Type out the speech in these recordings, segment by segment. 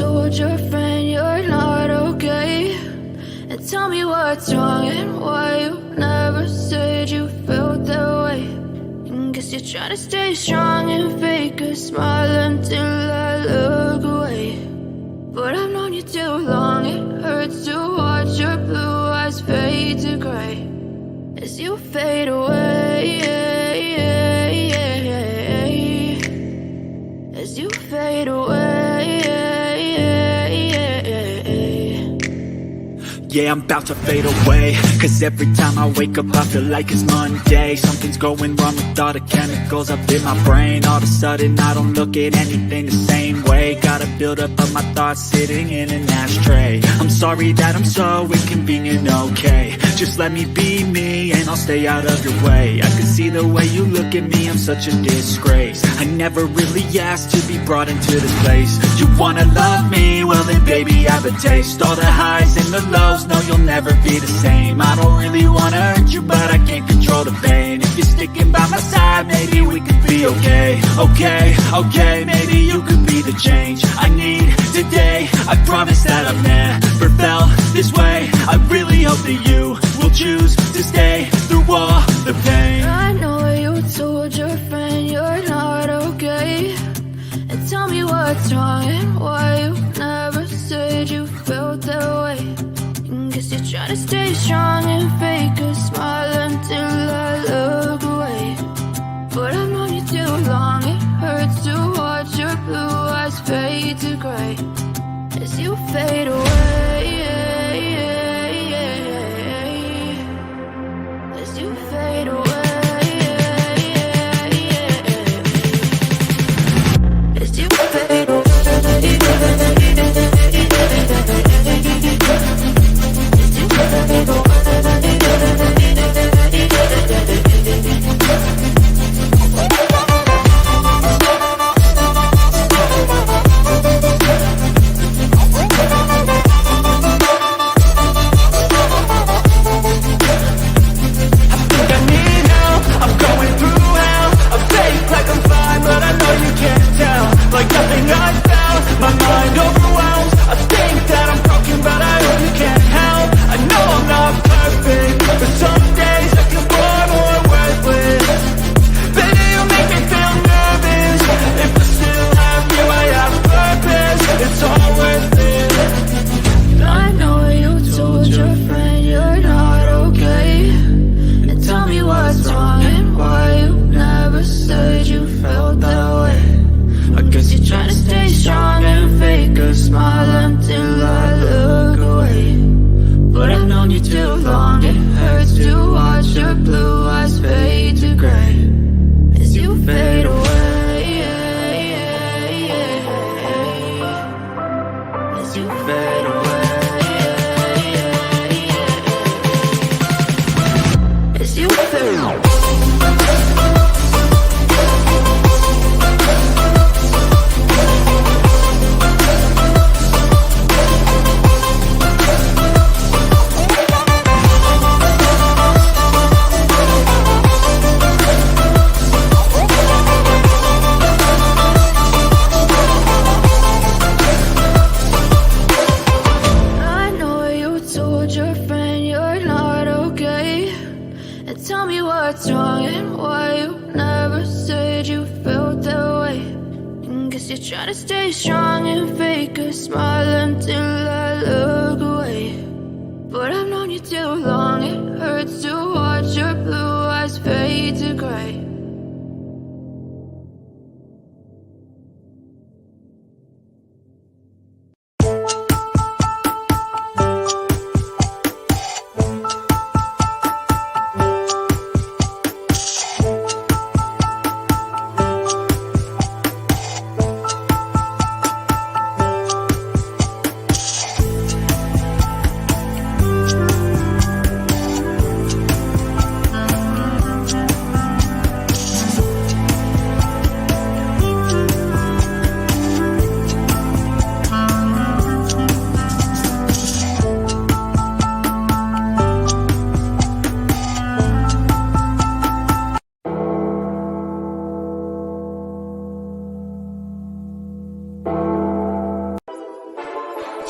told your friend you're not okay? And tell me what's wrong and why you never said you felt that way. And guess you're trying to stay strong and fake a smile until I look away. But I've known you too long, it hurts to watch your blue eyes fade to gray as you fade away, as you fade away. Yeah, I'm about to fade away, cause every time I wake up I feel like it's Monday. Something's going wrong with all the chemicals up in my brain. All of a sudden I don't look at anything the same way. Got a build-up of my thoughts sitting in an ashtray. I'm sorry that I'm so inconvenient, okay? Just let me be me and I'll stay out of your way. I can see the way you look at me, I'm such a disgrace. I never really asked to be brought into this place. You wanna love me? Well then baby I have a taste. All the highs and the lows, no, you'll never be the same. I don't really wanna hurt you, but I can't control the pain. If you're sticking by my side, maybe we could be okay. Okay, maybe you could be the change I need today. I promise that I've never felt this way. I really hope that you will choose to stay through all the pain. I know you told your friend you're not okay. And tell me what's wrong and why you never said you felt that way. Guess you're trying to stay strong and fake a smile until I look away. But I've known you too long, it hurts to watch your blue eyes fade to gray as you fade away, as you fade away, as you fade away.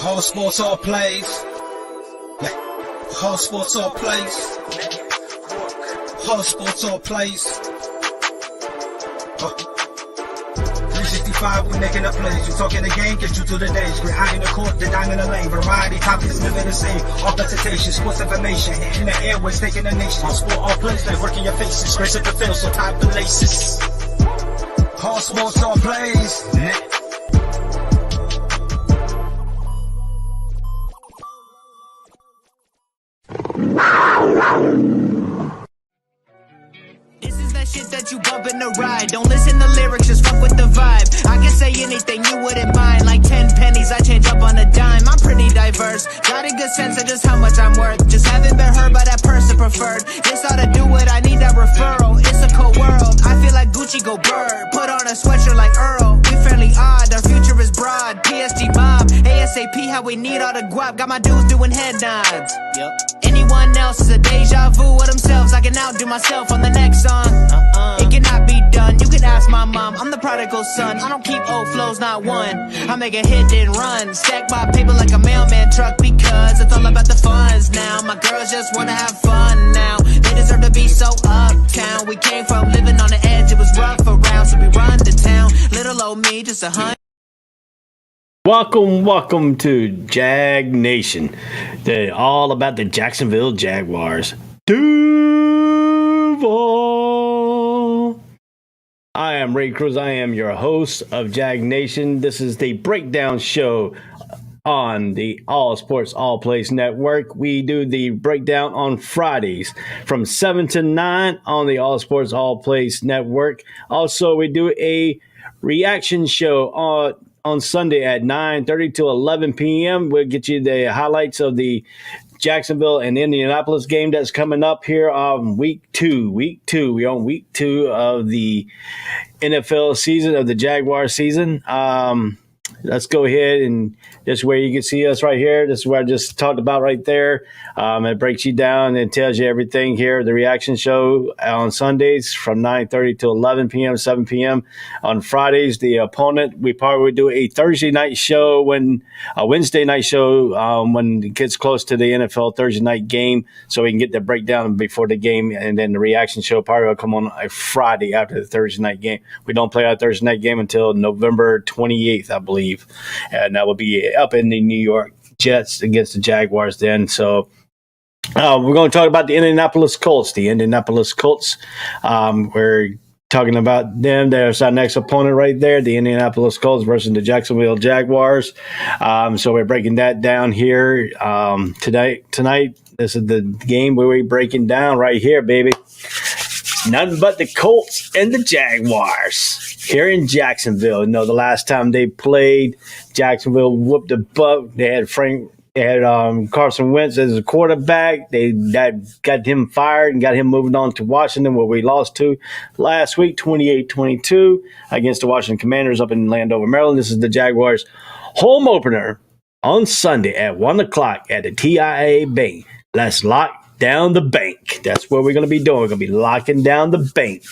All sports, all plays. All sports, all plays. All sports, all plays. 365, we making up plays. You talking the game, get you to the days. We're high in the court, the dime in the lane. Variety topics, living the same. Authentication, sports information. In the airways, taking the nation. All sport, all plays, they work in your faces. Grace at the field, so tie the laces. All sports, all plays. This is that shit that you bump in the ride. Don't listen to lyrics, just fuck with the vibe. I can say anything you wouldn't mind. Like 10 pennies, I change up on a dime. I'm pretty diverse, got a good sense of just how much I'm worth. Just haven't been heard by that person preferred. This ought to do it, I need that referral. It's a cold world, I feel like Gucci go bird. Put on a sweatshirt like Earl. We fairly odd, our future is broad. PSG mob, ASAP, how we need all the guap. Got my dudes doing head nods. Yep. Anyone else is a deja vu of themselves. I can outdo myself on the next song. It cannot be done. You can ask my mom. I'm the prodigal son. I don't keep old flows, not one. I make a hit then run. Stack my paper like a mailman truck because it's all about the funds now. My girls just wanna have fun now. They deserve to be so uptown. We came from living on the edge. It was rough around, so we run to town. Little old me, just 100. Welcome to Jag Nation. They're all about the Jacksonville Jaguars. Duval. I am Ray Cruz. I am your host of Jag Nation. This is the breakdown show on the All Sports All Plays Network. We do the breakdown on Fridays from 7 to 9 on the All Sports All Plays Network. Also, we do a reaction show on Sunday at 9:30 to 11 p.m. We'll get you the highlights of the Jacksonville and Indianapolis game that's coming up here on week two. We're on week 2 of the NFL season, of the Jaguar season. Let's go ahead, and this is where you can see us right here. This is what I just talked about right there. It breaks you down and tells you everything here. The reaction show on Sundays from 9:30 to 11 p.m., 7 p.m. On Fridays, the opponent, we probably would do a Thursday night show, a Wednesday night show when it gets close to the NFL Thursday night game, so we can get the breakdown before the game, and then the reaction show probably will come on a Friday after the Thursday night game. We don't play our Thursday night game until November 28th, I believe. And that will be up in the New York Jets against the Jaguars then. So we're going to talk about the Indianapolis Colts. We're talking about them. There's our next opponent right there, the Indianapolis Colts versus the Jacksonville Jaguars. So we're breaking that down here tonight. This is the game where we're breaking down right here, baby. Nothing but the Colts and the Jaguars here in Jacksonville. You know, the last time they played, Jacksonville whooped the butt. They had Carson Wentz as a quarterback. That got him fired and got him moving on to Washington, where we lost to last week, 28-22, against the Washington Commanders up in Landover, Maryland. This is the Jaguars' home opener on Sunday at 1 o'clock at the TIAA Bank. Let's lock down the bank. That's what we're going to be doing. We're going to be locking down the bank.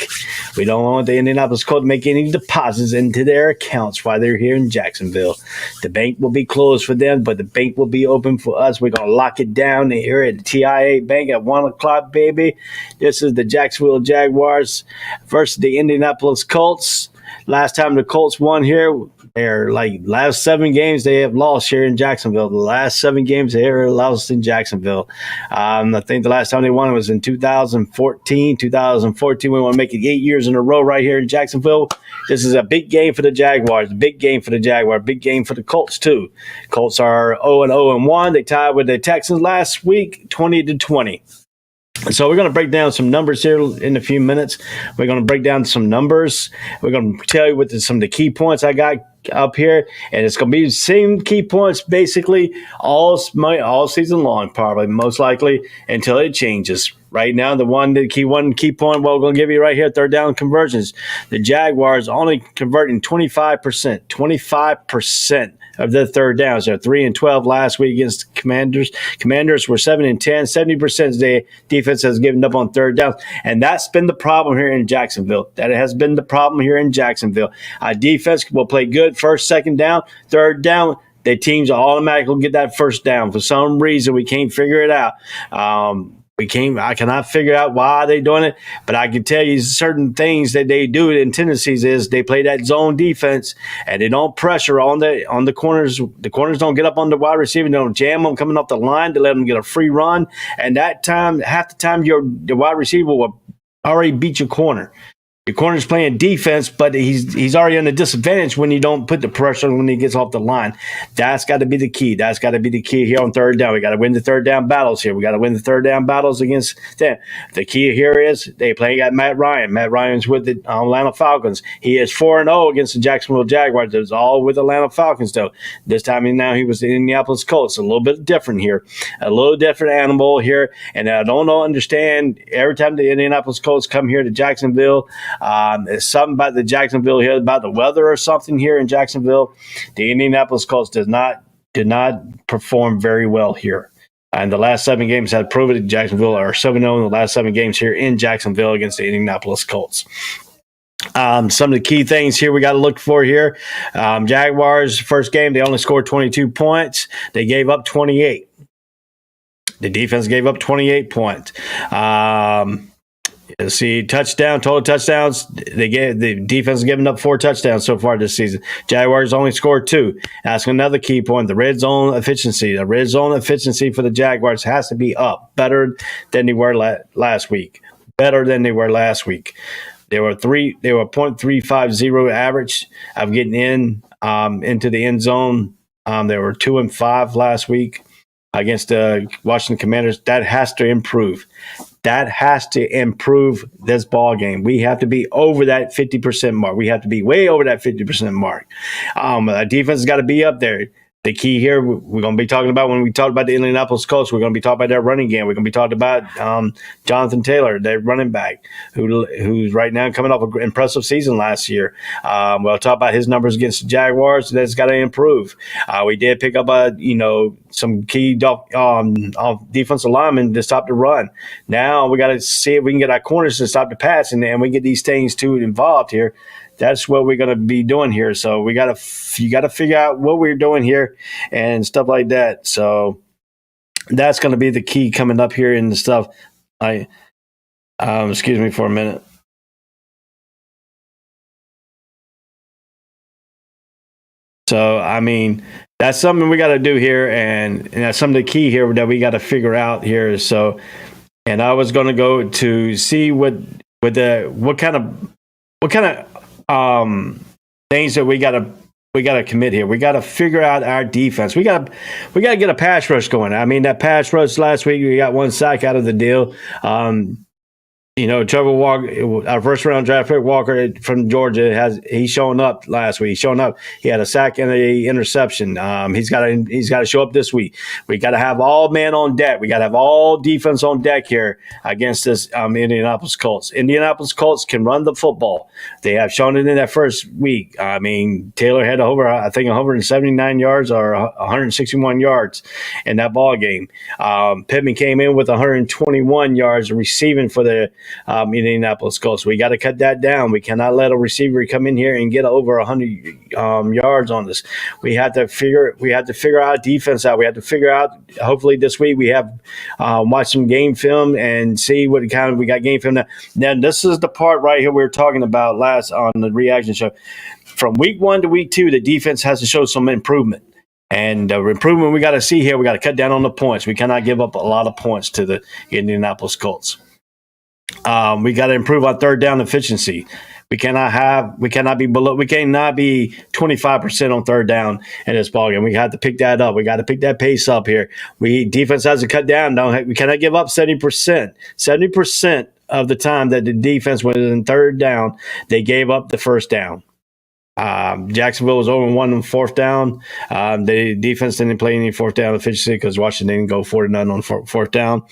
We don't want the Indianapolis Colts to make any deposits into their accounts while they're here in Jacksonville. The bank will be closed for them, but the bank will be open for us. We're going to lock it down here at the TIAA Bank at 1 o'clock, baby. This is the Jacksonville Jaguars versus the Indianapolis Colts. Last time the Colts won here, their last 7 games they have lost here in Jacksonville. The last 7 games they ever lost in Jacksonville. I think the last time they won was in 2014. 2014, we want to make it 8 years in a row right here in Jacksonville. This is a big game for the Jaguars. Big game for the Jaguars. Big game for the Colts too. Colts are 0-0-1. They tied with the Texans last week, 20-20. So we're going to break down some numbers here in a few minutes. We're going to break down some numbers. We're going to tell you what some of the key points I got up here, and it's going to be the same key points basically all season long, probably most likely until it changes. Right now, the key point, what we're going to give you right here, third down conversions. The Jaguars only converting 25%. 25% of their third downs. They're 3-12 last week against the Commanders. Commanders were 7-10. 70% of the defense has given up on third downs, and that's been the problem here in Jacksonville. That has been the problem here in Jacksonville. Our defense will play good first, second down, third down. the teams automatically get that first down. For some reason, we can't figure it out. I cannot figure out why they're doing it, but I can tell you certain things that they do in tendencies is they play that zone defense and they don't pressure on the corners. The corners don't get up on the wide receiver. They don't jam them coming off the line to let them get a free run. And that time, half the time, the wide receiver will already beat your corner. Your corner's playing defense, but he's already on a disadvantage when you don't put the pressure when he gets off the line. That's got to be the key. That's got to be the key here on third down. We got to win the third down battles here. We got to win the third down battles against them. The key here is they got Matt Ryan. Matt Ryan's with the Atlanta Falcons. He is 4-0 against the Jacksonville Jaguars. It was all with Atlanta Falcons, though. This time now he was the Indianapolis Colts. A little bit different here. A little different animal here. And I don't understand every time the Indianapolis Colts come here to Jacksonville, there's something about the Jacksonville here, about the weather or something here in Jacksonville. The Indianapolis Colts did not perform very well here. And the last 7 games have proven that Jacksonville are 7-0 in the last 7 games here in Jacksonville against the Indianapolis Colts. Some of the key things here we got to look for here. Jaguars, first game, they only scored 22 points. They gave up 28. The defense gave up 28 points. See, total touchdowns. The defense has given up 4 touchdowns so far this season. Jaguars only scored 2. That's another key point. The red zone efficiency. The red zone efficiency for the Jaguars has to be up, better than they were last week. Better than they were last week. They were 0.350 average of getting into the end zone. They were 2-5 last week against the Washington Commanders. That has to improve. That has to improve this ball game. We have to be over that 50% mark. We have to be way over that 50% mark. Our defense has got to be up there. The key here, we're going to be talking about when we talk about the Indianapolis Colts, we're going to be talking about their running game. We're going to be talking about Jonathan Taylor, their running back, who's right now coming off an impressive season last year. We'll talk about his numbers against the Jaguars. That's got to improve. We did pick up some key defensive linemen to stop the run. Now we got to see if we can get our corners to stop the pass, and we get these things too involved here. That's what we're going to be doing here. So you got to figure out what we're doing here and stuff like that. So that's going to be the key coming up here in the stuff. Excuse me for a minute. So, that's something we got to do here. And that's some of the key here that we got to figure out here. So, and I was going to go to see what kind of things that we got to commit here. We got to figure out our defense. We got to get a pass rush going. That pass rush last week, we got 1 sack out of the deal. Trevor Walker, our first round draft pick, Walker from Georgia, he's shown up last week. He's shown up. He had a sack and a interception. He's got to show up this week. We got to have all men on deck. We got to have all defense on deck here against this Indianapolis Colts. Indianapolis Colts can run the football. They have shown it in that first week. Taylor had over 179 yards or 161 yards in that ball game. Pittman came in with 121 yards receiving for the Indianapolis Colts. We got to cut that down. We cannot let a receiver come in here and get over 100 yards on us. We have to figure our defense out. We have to figure out. Hopefully this week we have watch some game film and see what kind of we got game film now. Now this is the part right here we were talking about last on the reaction show. From week 1 to week 2, the defense has to show some improvement. And the improvement we got to see here, we got to cut down on the points. We cannot give up a lot of points to the Indianapolis Colts. We got to improve our third down efficiency. We cannot be 25% on third down in this ballgame. We have to pick that up. We got to pick that pace up here. Defense has to cut down. We cannot give up 70%. 70% of the time that the defense was in third down, they gave up the first down. Jacksonville was 0-1 on fourth down. The defense didn't play any fourth down efficiency because Washington didn't go 4-0 on fourth down.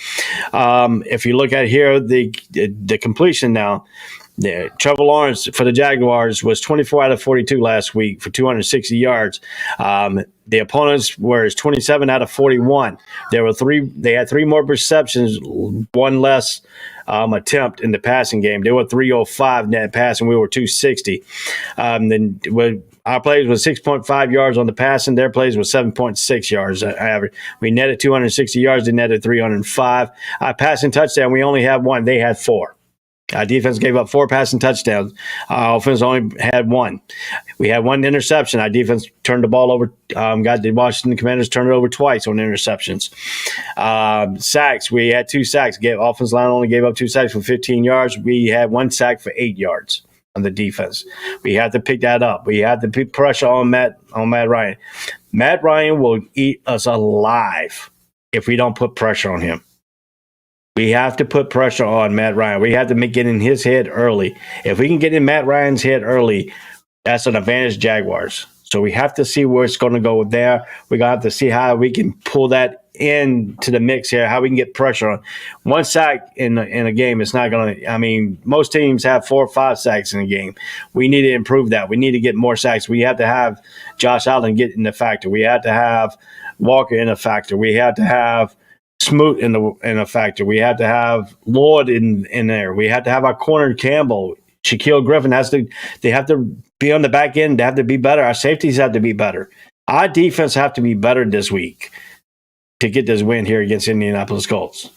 If you look at here, the completion now, Trevor Lawrence for the Jaguars was 24 out of 42 last week for 260 yards. The opponents were 27 out of 41. They had 3 more receptions, 1 less attempt in the passing game. They were 305 net passing. We were 260. Then Our plays was 6.5 yards on the passing. Their plays was 7.6 yards average. We netted 260 yards. They netted 305. Our passing touchdown, we only had one. They had 4. Our defense gave up 4 passing touchdowns. Our offense only had 1. We had 1 interception. Our defense turned the ball over. Got the Washington Commanders turned it over twice on interceptions. Sacks. We had 2 sacks. Offense line only gave up 2 sacks for 15 yards. We had 1 sack for 8 yards on the defense. We had to pick that up. We had to put pressure on Matt Ryan. Matt Ryan will eat us alive if we don't put pressure on him. We have to put pressure on Matt Ryan. We have to get in his head early. If we can get in Matt Ryan's head early, that's an advantage Jaguars. So we have to see where it's going to go there. We're going to have to see how we can pull that into the mix here, how we can get pressure on. 1 sack in a game is not going to – I mean, most teams have 4 or 5 sacks in a game. We need to improve that. We need to get more sacks. We have to have Josh Allen get in the factor. We have to have Walker in a factor. We have to have Smoot in a factor. We have to have Lord in there. We have to have our corner Campbell. Shaquille Griffin they have to be on the back end. They have to be better. Our safeties have to be better. Our defense have to be better this week to get this win here against Indianapolis Colts.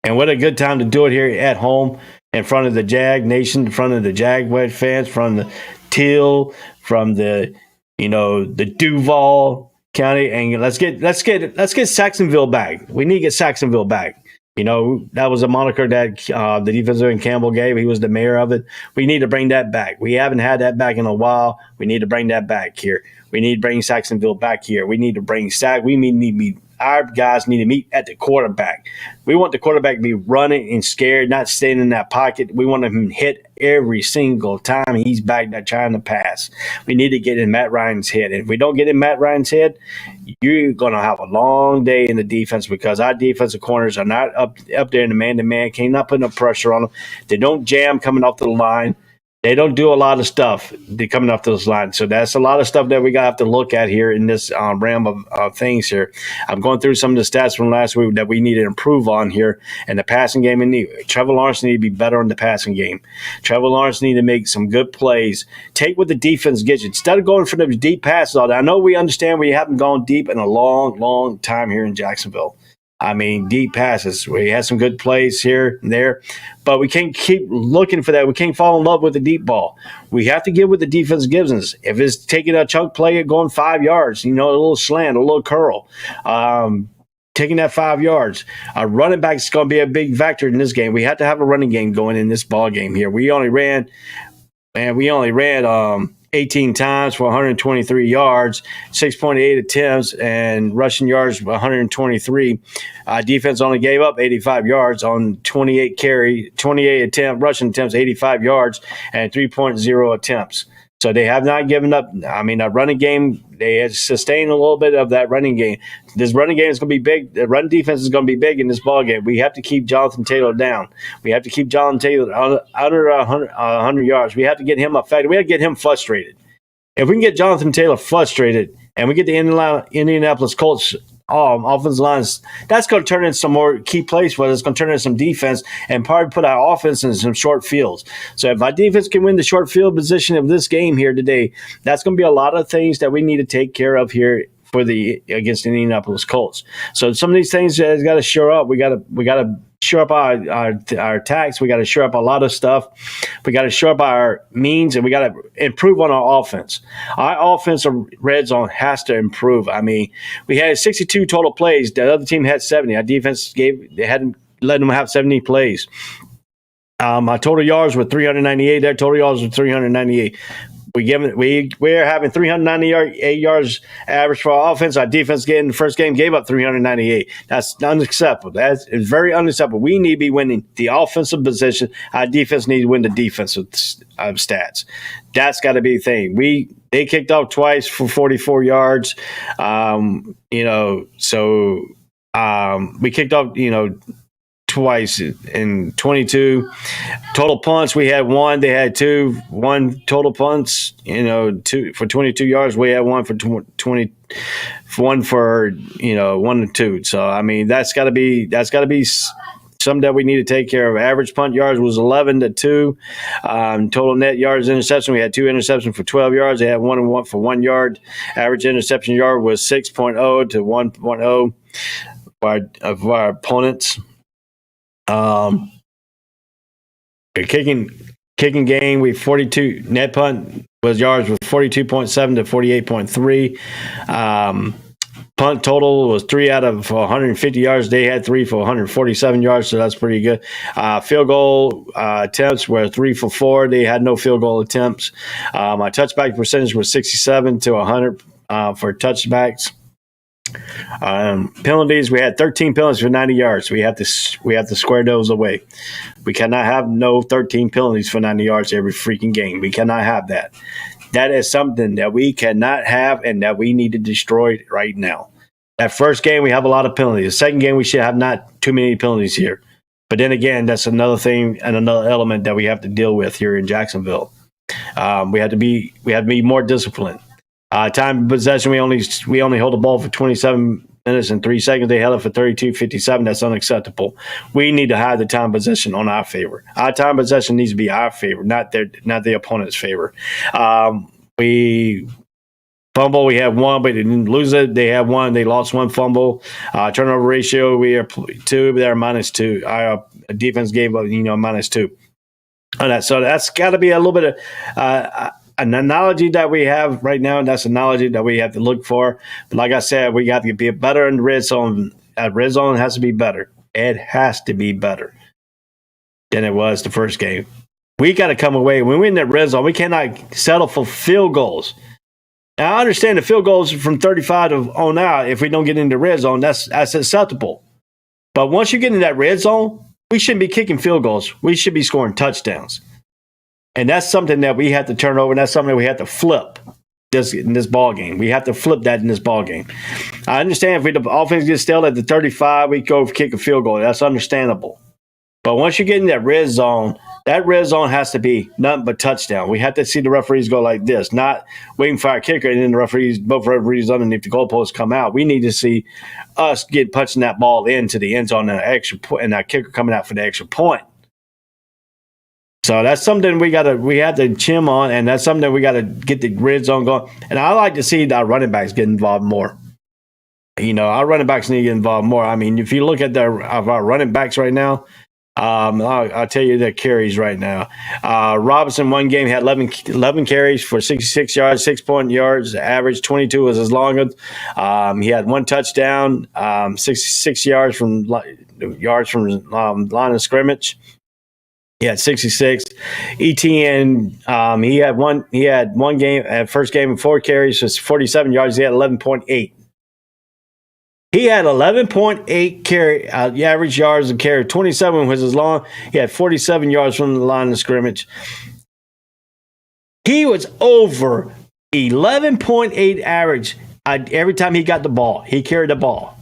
And what a good time to do it here at home in front of the Jag Nation, in front of the Jaguars fans, from the Teal, from the Duval County, and let's get Saxonville back. We need to get Saxonville back. That was a moniker that the defensive end Campbell gave. He was the mayor of it. We need to bring that back. We haven't had that back in a while. We need to bring that back here. We need to bring Saxonville back here. We need to bring our guys need to meet at the quarterback. We want the quarterback to be running and scared, not staying in that pocket. We want him to hit every single time he's back there trying to pass. We need to get in Matt Ryan's head. And if we don't get in Matt Ryan's head, you're going to have a long day in the defense, because our defensive corners are not up there in the man-to-man, cannot put enough pressure on them. They don't jam coming off the line. They don't do a lot of stuff coming off those lines. So that's a lot of stuff that we got to have to look at here in this realm of things here. I'm going through some of the stats from last week that we need to improve on here. And the passing game, Trevor Lawrence need to be better in the passing game. Trevor Lawrence need to make some good plays. Take what the defense gets you. Instead of going for those deep passes all day. I know we understand we haven't gone deep in a long, long time here in Jacksonville. I mean, deep passes. We had some good plays here and there, but we can't keep looking for that. We can't fall in love with the deep ball. We have to get what the defense gives us. If it's taking a chunk play going 5 yards, a little slant, a little curl, taking that 5 yards. Our running back is going to be a big factor in this game. We have to have a running game going in this ball game here. We only ran 18 times for 123 yards, 6.8 attempts, and rushing yards 123. Defense only gave up 85 yards on 28 rushing attempts, 85 yards, and 3.0 attempts. So they have not given up. I mean, a running game, they have sustained a little bit of that running game. This running game is going to be big. The run defense is going to be big in this ball game. We have to keep Jonathan Taylor down. We have to keep Jonathan Taylor under 100 yards. We have to get him affected. We have to get him frustrated. If we can get Jonathan Taylor frustrated and we get the Indianapolis Colts offensive lines, that's going to turn in some more key plays for us. It's going to turn in some defense and probably put our offense in some short fields. So if our defense can win the short field position of this game here today, that's going to be a lot of things that we need to take care of here against the Indianapolis Colts. So some of these things got to shore up. We got to shore up our attacks. We got to shore up a lot of stuff. We got to shore up our means, and we got to improve on our offense. Our offensive red zone has to improve. I mean, we had 62 total plays. The other team had 70. Our defense hadn't let them have 70 plays. Our total yards were 398. Their total yards were 398. We're having 398 yards average for our offense. Our defense in the first game gave up 398. That's unacceptable. That's very unacceptable. We need to be winning the offensive position. Our defense needs to win the defensive stats. That's got to be the thing. They kicked off twice for 44 yards. We kicked off, twice in 22 total punts. We had one. They had two. One total punts. Two for 22 yards. We had one for 20. One for 1 and 2. So I mean that's got to be some that we need to take care of. Average punt yards was 11-2. Total net yards interception, we had 2 interceptions for 12 yards. They had 1 for 1 yard. Average interception yard was 6.0 to 1.0 of our opponents. Kicking game, we 42 net punt was yards was 42.7 to 48.3. Punt total was 3 out of 150 yards. They had 3 for 147 yards, so that's pretty good. Field goal attempts were 3 for 4. They had no field goal attempts. My touchback percentage was 67 to 100 for touchbacks. Penalties, we had 13 penalties for 90 yards. We have to square those away. We cannot have no 13 penalties for 90 yards every freaking game. We cannot have that. That is something that we cannot have and that we need to destroy right now. That first game, we have a lot of penalties. The second game, we should have not too many penalties here. But then again, that's another thing and another element that we have to deal with here in Jacksonville. We have to be more disciplined. Time of possession, we only hold the ball for 27 minutes and 3 seconds. They held it for 32:57. That's unacceptable. We need to have the time of possession on our favor. Our time of possession needs to be our favor, not the opponent's favor. We fumble, we have 1, but they didn't lose it. They have 1. They lost 1 fumble. Turnover ratio, we are 2. They're -2. Our defense gave up, -2 on that. So that's got to be a little bit of an analogy that we have right now, and that's an analogy that we have to look for. But like I said, we got to be better in the red zone. Red zone has to be better. It has to be better than it was the first game. We got to come away. When we're in that red zone, we cannot settle for field goals. Now, I understand the field goals from 35 on out, if we don't get into the red zone, that's acceptable. But once you get in that red zone, we shouldn't be kicking field goals. We should be scoring touchdowns. And that's something that we have to turn over, and that's something that we have to flip in this ball game. We have to flip that in this ball game. I understand if the offense gets stale at the 35, we go kick a field goal. That's understandable. But once you get in that red zone has to be nothing but touchdown. We have to see the referees go like this, not waiting for our kicker and then both referees underneath the goalposts come out. We need to see us punching that ball into the end zone and our kicker coming out for the extra point. So that's something we have to chim on, and that's something we got to get the red zone going. And I like to see our running backs get involved more. Our running backs need to get involved more. I mean, if you look at our running backs right now, I'll tell you their carries right now. Robinson, one game, had 11 carries for 66 yards, 6 point yards. Average 22 was his longest. He had 1 touchdown, 66 yards from line of scrimmage. He had 66. ETN, he had one game, first game, 4 carries, was 47 yards. He had 11.8. He had 11.8 carry average yards of carry. 27 was his long. He had 47 yards from the line of scrimmage. He was over 11.8 average every time he got the ball. He carried the ball.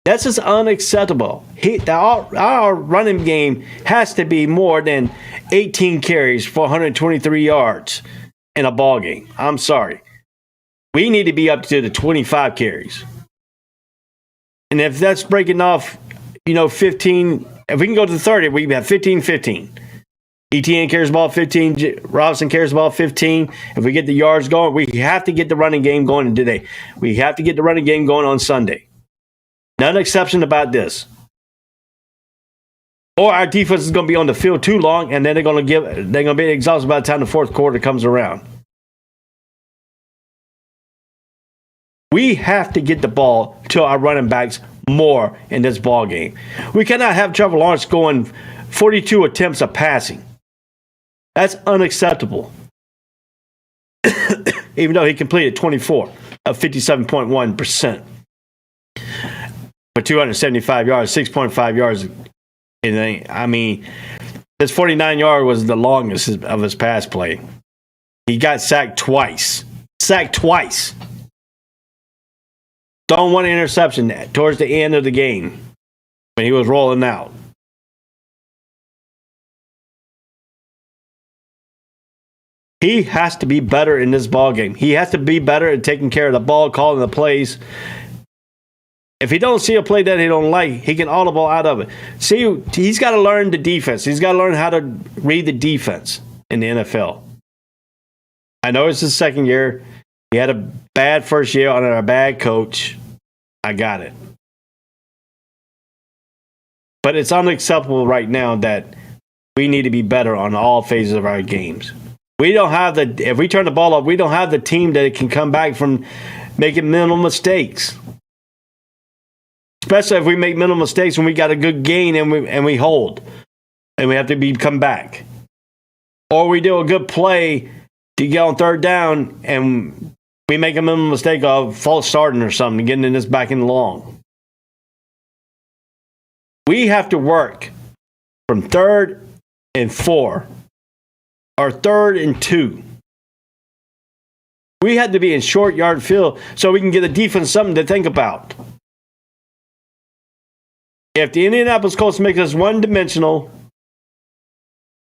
That's just unacceptable. Our running game has to be more than 18 carries for 123 yards in a ball game. I'm sorry. We need to be up to the 25 carries. And if that's breaking off, 15, if we can go to 30, we have 15-15. ETN carries the ball 15. Robinson carries the ball 15. If we get the yards going, we have to get the running game going today. We have to get the running game going on Sunday. None exception about this. Or our defense is going to be on the field too long, and then they're going to be exhausted by the time the fourth quarter comes around. We have to get the ball to our running backs more in this ball game. We cannot have Trevor Lawrence going 42 attempts of passing. That's unacceptable. Even though he completed 24 of 57.1%. For 275 yards, 6.5 yards. I mean, his 49-yard was the longest of his pass play. He got sacked twice. Thrown 1 interception towards the end of the game when he was rolling out. He has to be better in this ball game. He has to be better at taking care of the ball, calling the plays. If he don't see a play that he don't like, he can audible out of it. See, he's got to learn the defense. He's got to learn how to read the defense in the NFL. I know it's his second year. He had a bad first year under a bad coach. I got it. But it's unacceptable right now that we need to be better on all phases of our games. We don't have if we turn the ball up, we don't have the team that can come back from making minimal mistakes. Especially if we make minimal mistakes when we got a good gain and we hold. And we have to come back. Or we do a good play to get on third down and we make a minimal mistake of false starting or something, getting this back in long. We have to work from 3rd and 4 or 3rd and 2. We had to be in short yard field so we can get the defense something to think about. If the Indianapolis Colts make us one-dimensional,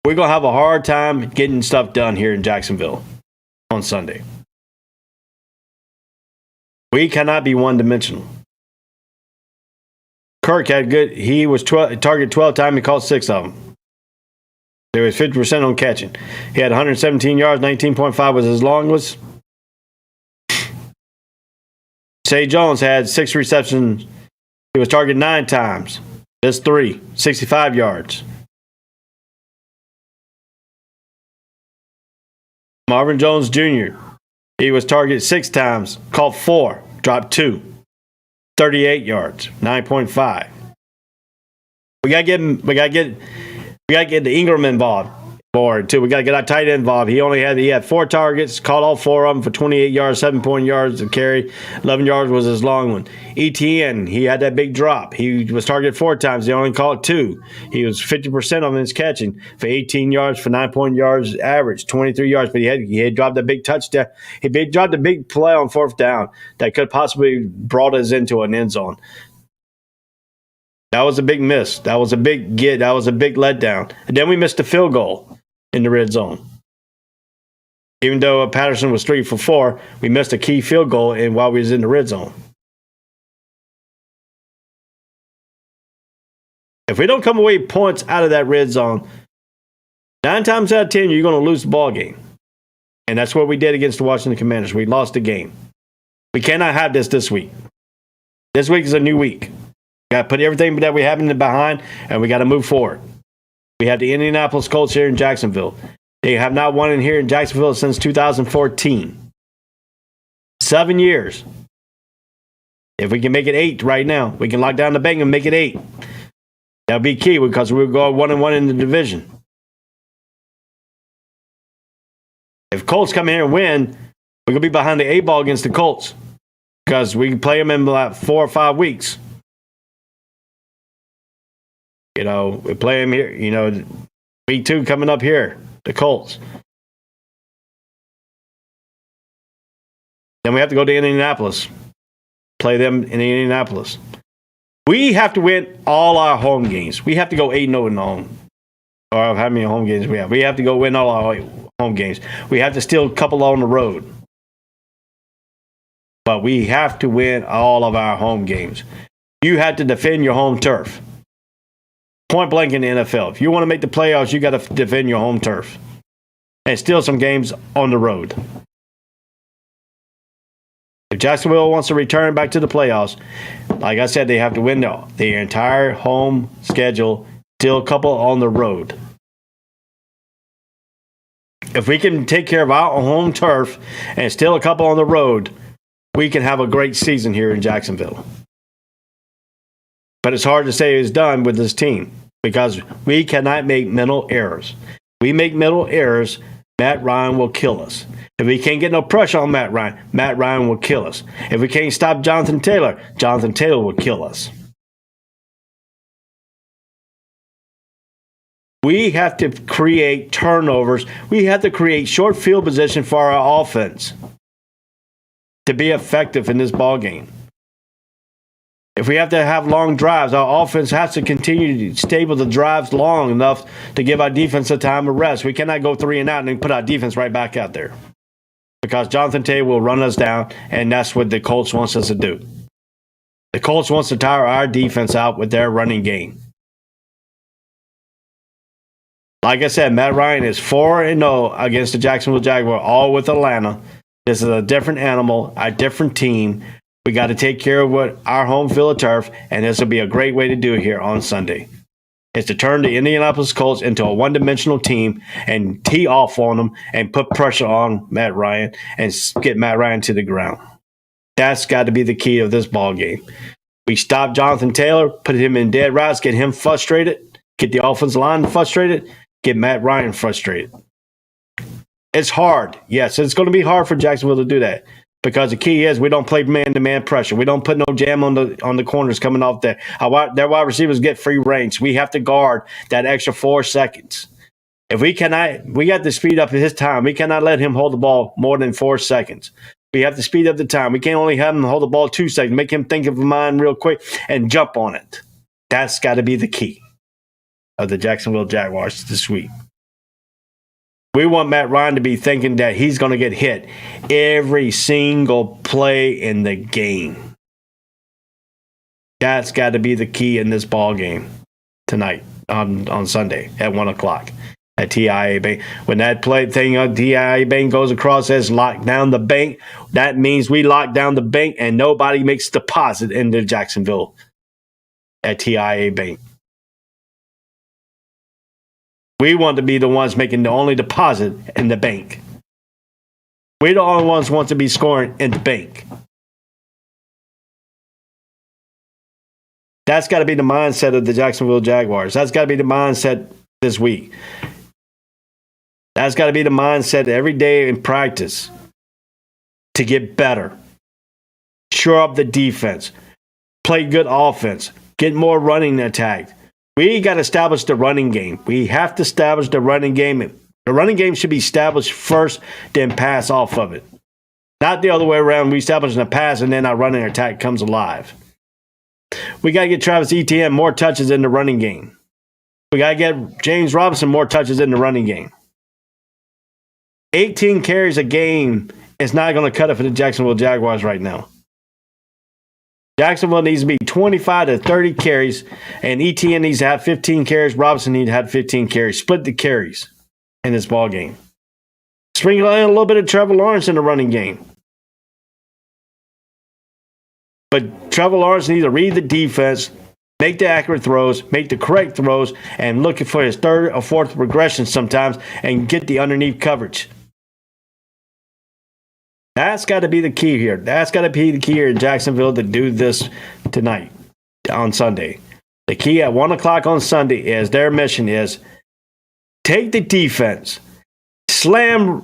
we're going to have a hard time getting stuff done here in Jacksonville on Sunday. We cannot be one-dimensional. Kirk had good. He was targeted 12 times. He caught 6 of them. There was 50% on catching. He had 117 yards. 19.5 was his longest. Zay Jones had 6 receptions. He was targeted 9 times. Just 3. 65 yards. Marvin Jones Jr. He was targeted 6 times. Caught 4. Dropped 2. 38 yards. 9.5. We gotta get the Ingram involved more too. We gotta get our tight end involved. He had 4 targets, caught all 4 of them for 28 yards, 7 yards to carry. 11 yards was his long one. ETN, he had that big drop. He was targeted 4 times. He only caught 2. He was 50% of his catching for 18 yards for 9 yards average, 23 yards. But he had dropped a big touchdown. He dropped a big play on 4th down that could possibly brought us into an end zone. That was a big miss. That was a big get. That was a big letdown. And then we missed a field goal in the red zone. Even though Patterson was 3 for 4, we missed a key field goal while we was in the red zone. If we don't come away points out of that red zone, 9 times out of 10, you're going to lose the ball game. And that's what we did against the Washington Commanders. We lost the game. We cannot have this week. This week is a new week. We got to put everything that we have in the behind, and we got to move forward. We have the Indianapolis Colts here in Jacksonville. They have not won in here in Jacksonville since 2014. 7 years. If we can make it 8 right now, we can lock down the bank and make it 8. That'll be key because we'll go 1-1 in the division. If Colts come here and win, we're going to be behind the 8 ball against the Colts because we can play them in about 4 or 5 weeks. You know, we play them here, you know, week 2 coming up here, the Colts. Then we have to go to Indianapolis, play them in Indianapolis. We have to win all our home games. We have to go 8-0 in the home. Or how many home games we have. We have to go win all our home games. We have to steal a couple on the road. But we have to win all of our home games. You have to defend your home turf. Point blank in the NFL. If you want to make the playoffs, you got to defend your home turf. And steal some games on the road. If Jacksonville wants to return back to the playoffs, like I said, they have to win the entire home schedule, still a couple on the road. If we can take care of our home turf and still a couple on the road, we can have a great season here in Jacksonville. But it's hard to say it's done with this team because we cannot make mental errors. We make mental errors, Matt Ryan will kill us. If we can't get no pressure on Matt Ryan will kill us. If we can't stop Jonathan Taylor will kill us. We have to create turnovers. We have to create short field position for our offense to be effective in this ball game. If we have to have long drives, our offense has to continue to stable the drives long enough to give our defense a time of rest. We cannot go 3 and out and then put our defense right back out there. Because Jonathan Taylor will run us down, and that's what the Colts wants us to do. The Colts wants to tire our defense out with their running game. Like I said, Matt Ryan is 4-0 against the Jacksonville Jaguars, all with Atlanta. This is a different animal, a different team. We got to take care of what our home field of turf, and this will be a great way to do it here on Sunday. Is to turn the Indianapolis Colts into a one-dimensional team and tee off on them and put pressure on Matt Ryan and get Matt Ryan to the ground. That's got to be the key of this ball game. We stop Jonathan Taylor, put him in dead routes, get him frustrated, get the offensive line frustrated, get Matt Ryan frustrated. It's hard. Yes, it's going to be hard for Jacksonville to do that because the key is we don't play man-to-man pressure. We don't put no jam on the corners coming off there. Their wide receivers get free range. We have to guard that extra 4 seconds. If we got to speed up his time. We cannot let him hold the ball more than 4 seconds. We have to speed up the time. We can't only have him hold the ball 2 seconds. Make him think of a mind real quick and jump on it. That's got to be the key of the Jacksonville Jaguars this week. We want Matt Ryan to be thinking that he's going to get hit every single play in the game. That's got to be the key in this ball game tonight on Sunday at 1 o'clock at TIAA Bank. When that play thing on TIAA Bank goes across as lock down the bank, that means we lock down the bank and nobody makes deposit into Jacksonville at TIAA Bank. We want to be the ones making the only deposit in the bank. We're the only ones who want to be scoring in the bank. That's got to be the mindset of the Jacksonville Jaguars. That's got to be the mindset this week. That's got to be the mindset every day in practice to get better. Shore up the defense. Play good offense. Get more running attack. We got to establish the running game. We have to establish the running game. The running game should be established first, then pass off of it. Not the other way around. We establish a pass, and then our running attack comes alive. We got to get Travis Etienne more touches in the running game. We got to get James Robinson more touches in the running game. 18 carries a game is not going to cut it for the Jacksonville Jaguars right now. Jacksonville needs to be 25 to 30 carries, and Etienne needs to have 15 carries. Robinson needs to have 15 carries. Split the carries in this ball game. Sprinkle in a little bit of Trevor Lawrence in the running game. But Trevor Lawrence needs to read the defense, make the accurate throws, make the correct throws, and look for his third or fourth progression sometimes and get the underneath coverage. That's got to be the key here. That's got to be the key here in Jacksonville to do this tonight on Sunday. The key at 1 o'clock on Sunday is their mission is take the defense, slam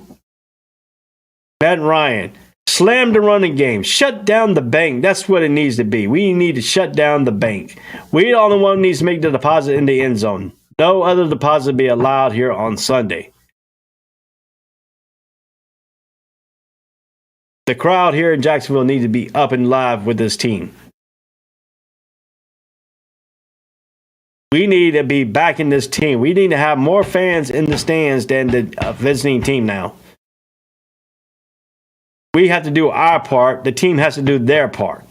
Matt Ryan, slam the running game, shut down the bank. That's what it needs to be. We need to shut down the bank. We're the only one who needs to make the deposit in the end zone. No other deposit be allowed here on Sunday. The crowd here in Jacksonville needs to be up and live with this team. We need to be backing this team. We need to have more fans in the stands than the visiting team now. We have to do our part. The team has to do their part.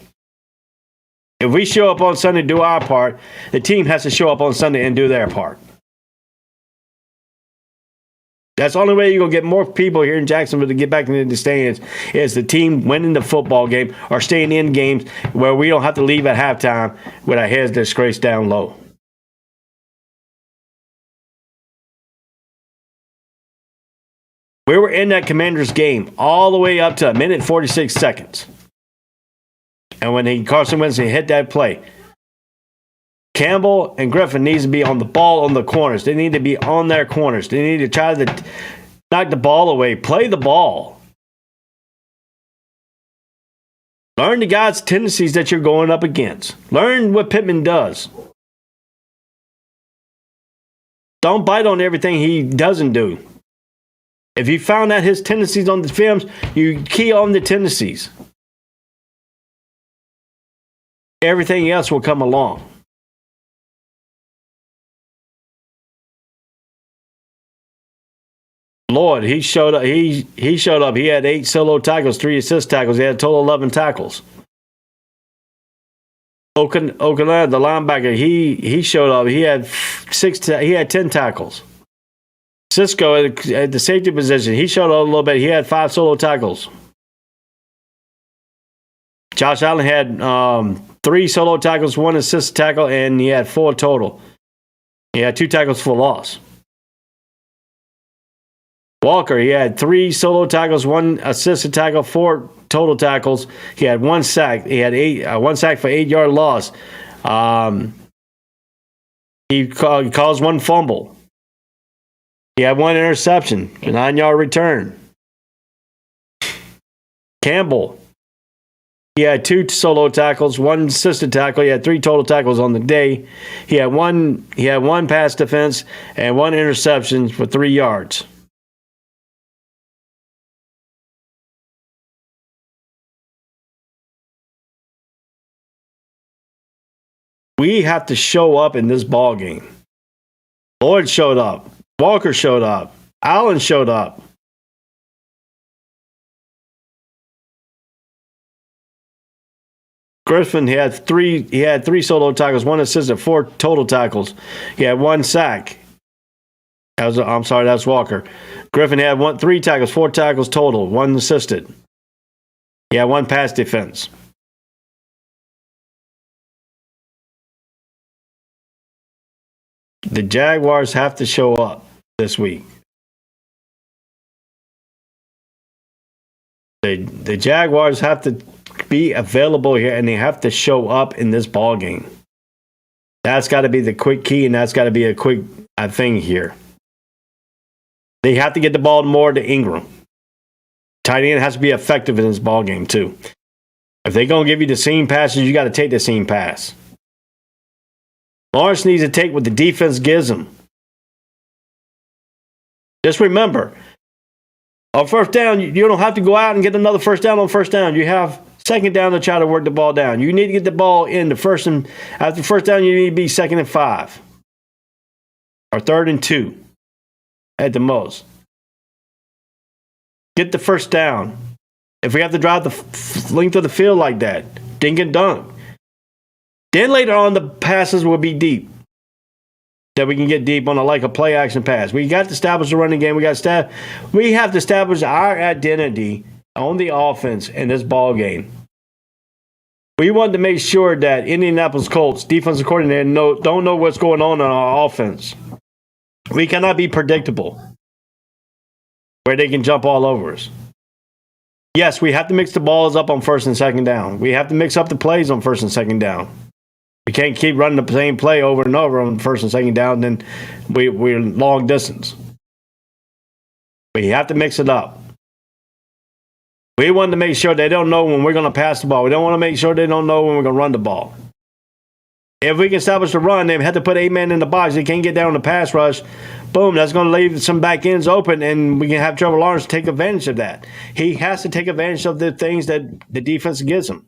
If we show up on Sunday and do our part, the team has to show up on Sunday and do their part. That's the only way you're going to get more people here in Jacksonville to get back into the stands is the team winning the football game or staying in games where we don't have to leave at halftime with our heads disgraced down low. We were in that Commanders game all the way up to a minute 46 seconds. And when Carson Wentz hit that play, Campbell and Griffin needs to be on the ball on the corners. They need to be on their corners. They need to try to knock the ball away. Play the ball. Learn the guy's tendencies that you're going up against. Learn what Pittman does. Don't bite on everything he doesn't do. If you found out his tendencies on the films, you key on the tendencies. Everything else will come along. Lord, he showed up. He showed up. He had 8 solo tackles, 3 assist tackles. He had a total of 11 tackles. Okanada, the linebacker, he showed up. He had 10 tackles. Cisco at the safety position, he showed up a little bit. He had 5 solo tackles. Josh Allen had 3 solo tackles, 1 assist tackle, and he had 4 total. He had 2 tackles for loss. Walker, he had 3 solo tackles, 1 assisted tackle, 4 total tackles. He had 1 sack. He had 1 sack for 8-yard loss. He caused 1 fumble. He had 1 interception, a 9-yard return. Campbell, he had 2 solo tackles, 1 assisted tackle. He had 3 total tackles on the day. He had one pass defense and 1 interception for 3 yards. We have to show up in this ball game. Lloyd showed up. Walker showed up. Allen showed up. Griffin, he had 3 solo tackles, 1 assisted, 4 total tackles. He had 1 sack. That's Walker. Griffin had 3 tackles, 4 tackles total, 1 assisted. He had 1 pass defense. The Jaguars have to show up this week. The Jaguars have to be available here, and they have to show up in this ball game. That's got to be the quick key, and that's got to be a quick thing here. They have to get the ball more to Ingram. Tight end has to be effective in this ball game too. If they're going to give you the seam passes, you got to take the seam pass. Lawrence needs to take what the defense gives him. Just remember, on first down, you don't have to go out and get another first down on first down. You have second down to try to work the ball down. You need to get the ball in the first, and after first down, you need to be 2nd and 5 or 3rd and 2 at the most. Get the first down. If we have to drive the length of the field like that, dink and dunk. Then later on, the passes will be deep. That we can get deep on a play action pass. We got to establish the running game. We have to establish our identity on the offense in this ball game. We want to make sure that Indianapolis Colts defensive coordinator don't know what's going on our offense. We cannot be predictable where they can jump all over us. Yes, we have to mix the balls up on 1st and 2nd down. We have to mix up the plays on 1st and 2nd down. We can't keep running the same play over and over on 1st and 2nd down, then we're long distance. We have to mix it up. We want to make sure they don't know when we're going to pass the ball. We don't want to make sure they don't know when we're going to run the ball. If we can establish the run, they have to put 8 men in the box. They can't get down on the pass rush. Boom, that's going to leave some back ends open, and we can have Trevor Lawrence take advantage of that. He has to take advantage of the things that the defense gives him.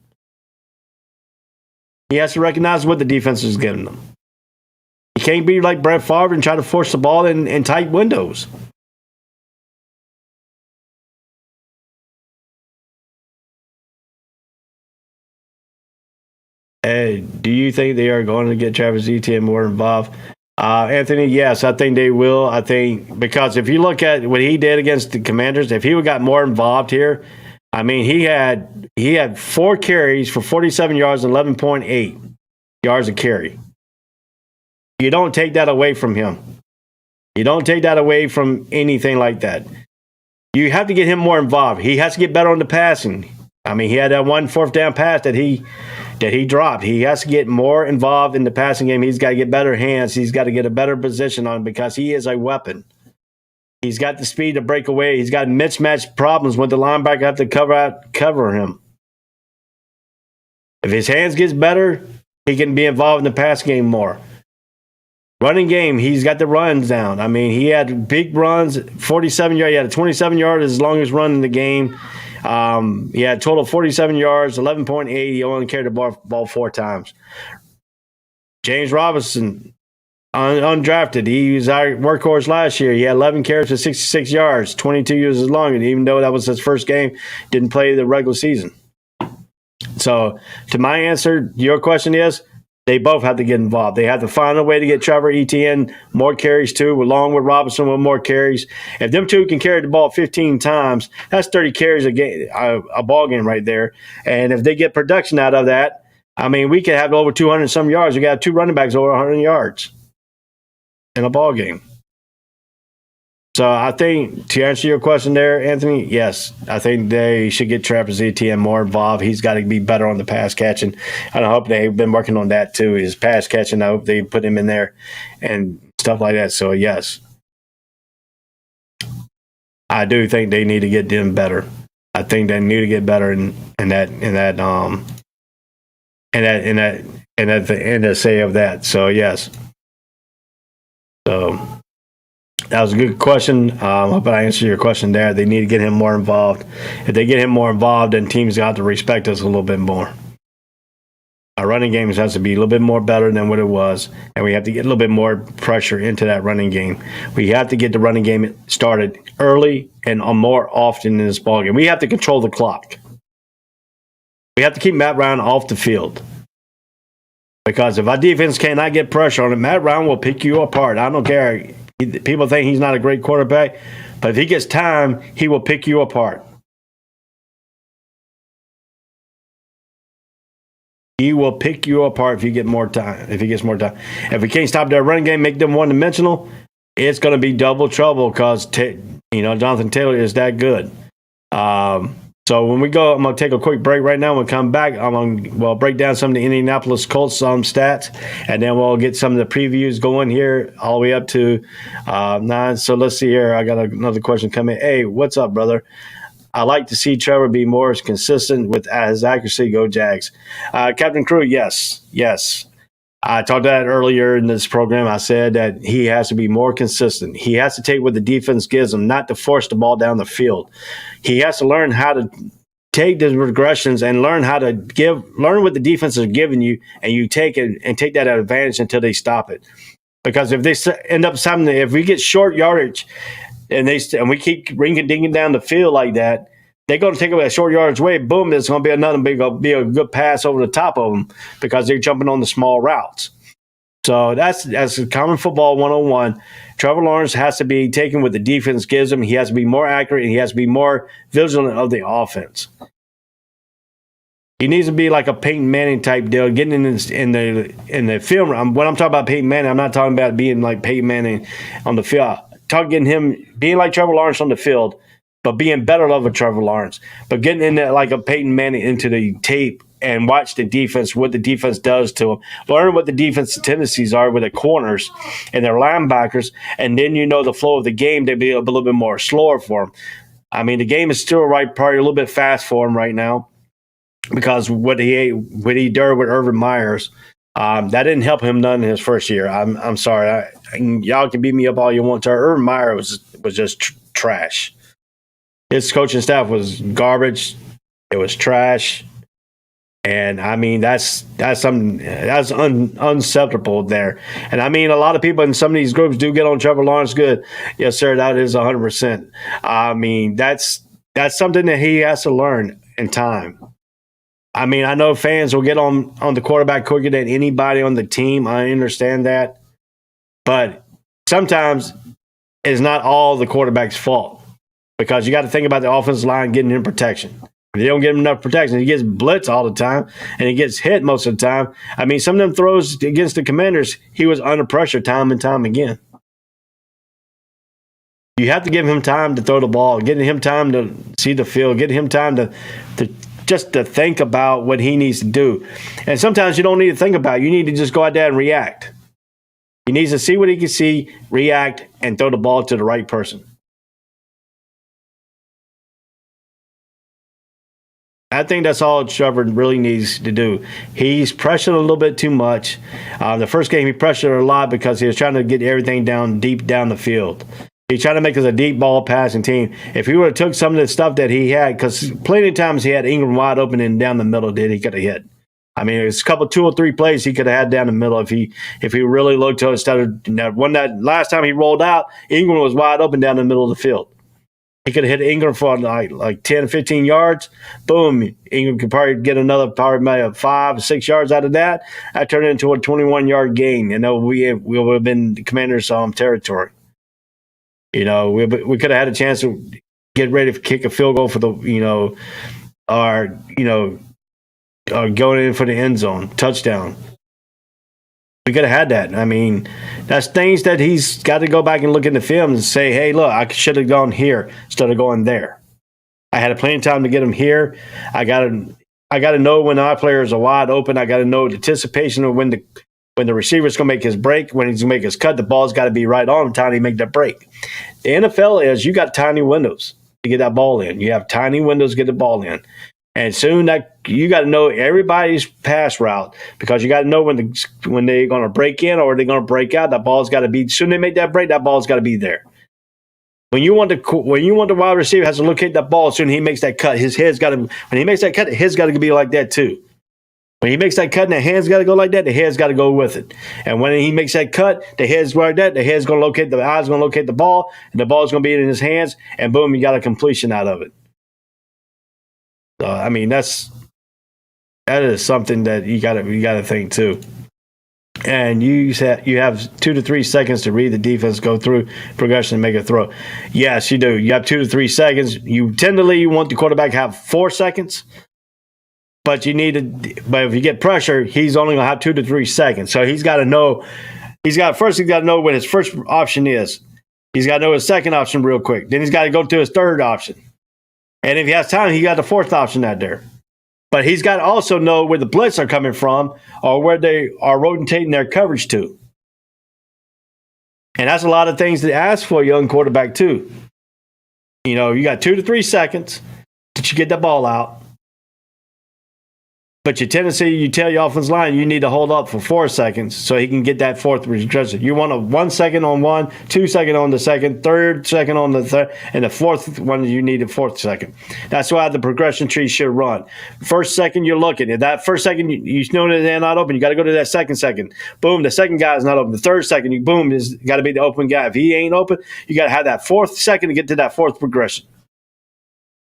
He has to recognize what the defense is giving them. He can't be like Brett Favre and try to force the ball in tight windows. Do you think they are going to get Travis Etienne more involved? Anthony, yes, I think they will. I think because if you look at what he did against the Commanders, if he would got more involved here, I mean, he had 4 carries for 47 yards and 11.8 yards a carry. You don't take that away from him. You don't take that away from anything like that. You have to get him more involved. He has to get better on the passing. I mean, he had that 1 4th down pass that he dropped. He has to get more involved in the passing game. He's got to get better hands. He's got to get a better position on because he is a weapon. He's got the speed to break away. He's got mismatch problems when the linebacker have to cover him. If his hands gets better, he can be involved in the pass game more. Running game, he's got the runs down. I mean, he had big runs, 47 yards. He had a 27-yard as long as run in the game. He had a total of 47 yards, 11.8. He only carried the ball 4 times. James Robinson, undrafted. He was our workhorse last year. He had 11 carries for 66 yards, 22 years long, even though that was his first game, didn't play the regular season. So, to my answer, your question is they both have to get involved. They have to find a way to get Trevor Etienne more carries too, along with Robinson with more carries. If them two can carry the ball 15 times, that's 30 carries a game, a ball game right there. And if they get production out of that, I mean, we could have over 200 some yards. We got 2 running backs over 100 yards in a ball game. So I think to answer your question there, Anthony, yes, I think they should get Travis Etienne more involved. He's got to be better on the pass catching. And I hope they've been working on that too. His pass catching, I hope they put him in there and stuff like that. So yes, I do think they need to get them better. I think they need to get better in the say of that. So yes. So that was a good question. I hope I answered your question there. They need to get him more involved. If they get him more involved, then teams got to respect us a little bit more. Our running game has to be a little bit more better than what it was, and we have to get a little bit more pressure into that running game. We have to get the running game started early and more often in this ballgame. We have to control the clock. We have to keep Matt Ryan off the field. Because if our defense cannot get pressure on it, Matt Ryan will pick you apart. I don't care. People think he's not a great quarterback, but if he gets time, he will pick you apart. He will pick you apart if you get more time. If he gets more time, if we can't stop their running game, make them one-dimensional, it's going to be double trouble because Jonathan Taylor is that good. So when we go, I'm going to take a quick break right now. When we come back, we'll break down some of the Indianapolis Colts stats, and then we'll get some of the previews going here all the way up to 9. So let's see here. I got another question coming. Hey, what's up, brother? I like to see Trevor be more consistent with his accuracy. Go Jags. Captain Crew, yes. I talked about that earlier in this program. I said that he has to be more consistent. He has to take what the defense gives him, not to force the ball down the field. He has to learn how to take the regressions and learn how to learn what the defense is giving you, and you take it and take that advantage until they stop it. Because if they end up stopping, if we get short yardage and we keep ring-a-dinging down the field like that, they're going to take away a short yardage away. Boom, there's going to be a good pass over the top of them because they're jumping on the small routes. So that's common football 101. Trevor Lawrence has to be taken what the defense gives him. He has to be more accurate, and he has to be more vigilant of the offense. He needs to be like a Peyton Manning type deal, getting in the film. When I'm talking about Peyton Manning, I'm not talking about being like Peyton Manning on the field. I'm talking him being like Trevor Lawrence on the field, but being better of a Trevor Lawrence. But getting in there like a Peyton Manning into the tape and watch the defense, what the defense does to them. Learn what the defensive tendencies are with the corners and their linebackers, and then the flow of the game to be a little bit more slower for them. I mean, the game is still probably a little bit fast for him right now because what he did with Urban Myers, that didn't help him none in his first year. I'm sorry. Y'all can beat me up all you want to. Urban Meyer was just trash. His coaching staff was garbage. It was trash. And I mean, that's unacceptable there. And I mean, a lot of people in some of these groups do get on Trevor Lawrence good. Yes, sir, that is 100%. I mean, that's something that he has to learn in time. I mean, I know fans will get on the quarterback quicker than anybody on the team. I understand that. But sometimes it's not all the quarterback's fault because you got to think about the offensive line getting him protection. If they don't give him enough protection, he gets blitzed all the time, and he gets hit most of the time. I mean, some of them throws against the Commanders, he was under pressure time and time again. You have to give him time to throw the ball, getting him time to see the field, getting him time to think about what he needs to do. And sometimes you don't need to think about it. You need to just go out there and react. He needs to see what he can see, react, and throw the ball to the right person. I think that's all Trevor really needs to do. He's pressured a little bit too much. The first game, he pressured a lot because he was trying to get everything deep down the field. He's trying to make us a deep ball passing team. If he would have took some of the stuff that he had, because plenty of times he had Ingram wide open and down the middle, he could have hit. I mean, it's a couple, 2 or 3 plays he could have had down the middle if he really looked to it. Instead of that last time he rolled out, Ingram was wide open down the middle of the field. He could have hit Ingram for like 10, 15 yards. Boom. Ingram could probably get another probably 5, 6 yards out of that. That turned into a 21-yard gain. We would have been Commanders' territory. We could have had a chance to get ready to kick a field goal for the, going in for the end zone, touchdown. We could have had that. I mean, that's things that he's got to go back and look in the film and say, hey, look, I should have gone here instead of going there. I had plenty of time to get him here. I got to know when our players are wide open. I got to know the anticipation of when the receiver's going to make his break, when he's going to make his cut. The ball's got to be right on time to make that break. The NFL is you got tiny windows to get that ball in. You have tiny windows to get the ball in. And soon that you got to know everybody's pass route because you got to know when they're going to break in or they're going to break out. That ball's got to be soon they make that break. That ball's got to be there. When you want the wide receiver has to locate that ball soon he makes that cut. His head's got to when he makes that cut. His head's got to be like that too. When he makes that cut and the hand's got to go like that, the head's got to go with it. And when he makes that cut, the head's like that. The head's going to locate the eye's going to locate the ball, and the ball's going to be in his hands. And boom, you got a completion out of it. I mean, that is something that you got to think too. And you have 2 to 3 seconds to read the defense, go through progression, and make a throw. Yes, you do. You have 2 to 3 seconds. You want the quarterback to have 4 seconds, but if you get pressure, he's only going to have 2 to 3 seconds. So he's got to know. He's got to know what his first option is. He's got to know his second option real quick. Then he's got to go to his third option. And if he has time, he got the fourth option out there. But he's got to also know where the blitz are coming from or where they are rotating their coverage to. And that's a lot of things to ask for a young quarterback too. You got 2 to 3 seconds that you get the ball out. But your tendency, you tell your offensive line you need to hold up for 4 seconds so he can get that fourth progression. You want a 1 second on one, 2 second on the second, 3rd second on the third, and the fourth one you need a 4th second. That's why the progression tree should run. First second you're looking at that first second you know that they're not open. You got to go to that second. Boom, the second guy is not open. The third second is got to be the open guy. If he ain't open, you got to have that 4th second to get to that 4th progression.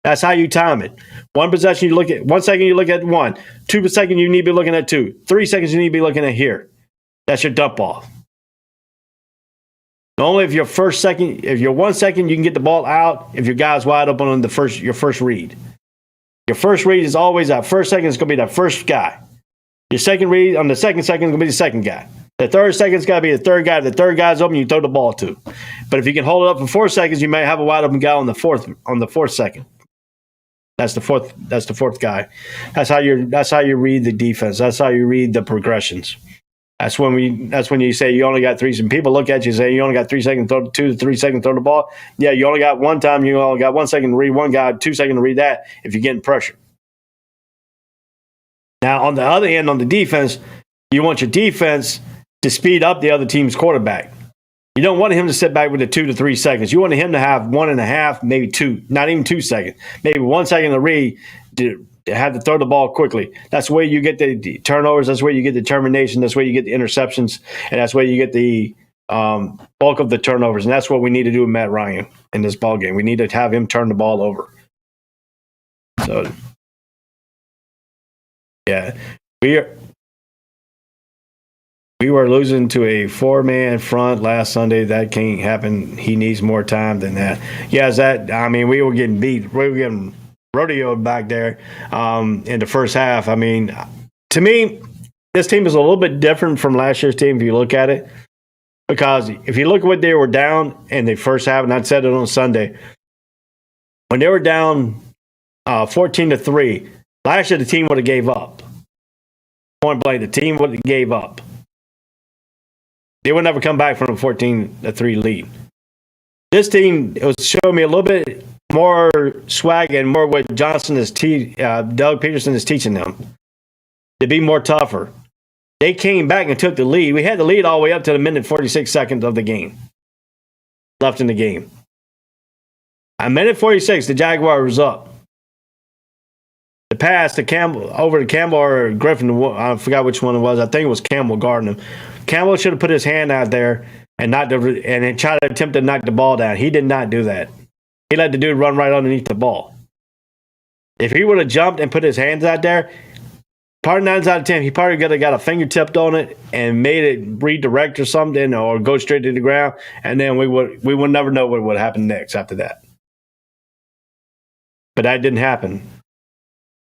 That's how you time it. 1 possession, you look at 1 second, you look at 1. 2 seconds, you need to be looking at 2. 3 seconds, you need to be looking at here. That's your dump off. Only if your 1 second, you can get the ball out if your guy's wide open on your first read. Your first read is always that 1st second is going to be that first guy. Your second read on the second is going to be the second guy. The 3rd second's got to be the 3rd guy. If the 3rd guy's open, you throw the ball to. But if you can hold it up for 4 seconds, you may have a wide open guy on the 4th second. That's the fourth guy. That's how you read the defense. That's how you read the progressions. That's when you say you only got 3 seconds. People look at you and say you only got 3 seconds, 2 to 3 seconds, throw the ball. Yeah, you only got one time. You only got 1 second to read one guy, 2 seconds to read that if you're getting pressure. Now, on the other end, on the defense, you want your defense to speed up the other team's quarterback. You don't want him to sit back with the 2 to 3 seconds. You want him to have 1.5, maybe 2, not even 2 seconds, maybe 1 second to read to have to throw the ball quickly. That's where you get the turnovers. That's where you get determination. That's where you get the interceptions, and that's where you get the bulk of the turnovers. And that's what we need to do with Matt Ryan in this ball game. We need to have him turn the ball over. So, yeah, we were losing to a 4-man front last Sunday. That can't happen. He needs more time than that. Yeah, we were getting beat. We were getting rodeoed back there in the first half. I mean, to me, this team is a little bit different from last year's team if you look at it. Because if you look at what they were down in the first half, and I said it on Sunday, when they were down 14-3, last year the team would have gave up. Point blank, the team would have gave up. They would never come back from a 14-3 lead. This team, it was showing me a little bit more swag and more what Doug Peterson is teaching them to be more tougher. They came back and took the lead. We had the lead all the way up to the minute 46 seconds of the game left in the game. At minute 46, the Jaguars was up. The pass to Campbell, over to Campbell or Griffin, I forgot which one it was. I think it was Campbell guarding him. Campbell should have put his hand out there and try to attempt to knock the ball down. He did not do that. He let the dude run right underneath the ball. If he would have jumped and put his hands out there, probably 9 out of 10, he probably could have got a fingertip on it and made it redirect or something, or go straight to the ground, and then we would never know what would happen next after that. But that didn't happen.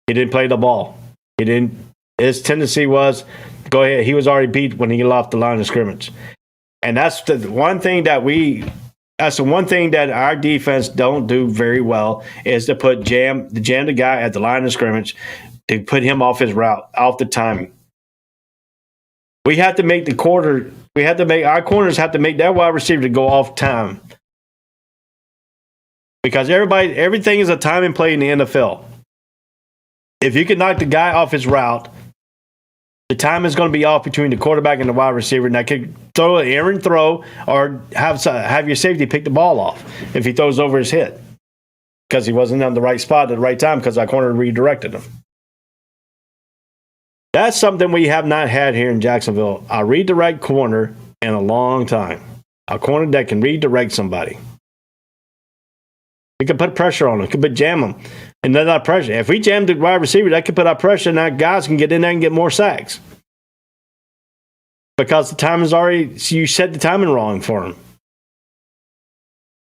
He didn't play the ball. He didn't. His tendency was go ahead. He was already beat when he got off the line of scrimmage, and that's the one thing that our defense don't do very well, is to jam the guy at the line of scrimmage to put him off his route, off the timing. We have to make our corners have to make that wide receiver to go off time, because everything is a timing play in the NFL. If you can knock the guy off his route, the time is going to be off between the quarterback and the wide receiver, and that could throw an errant throw, or have your safety pick the ball off if he throws over his head because he wasn't on the right spot at the right time because our corner redirected him. That's something we have not had here in Jacksonville, a redirect corner, in a long time. A corner that can redirect somebody. We can put pressure on him. We can jam him. And that's not pressure. If we jam the wide receiver, that could put our pressure, and our guys can get in there and get more sacks. Because the time is already, you set the timing wrong for him.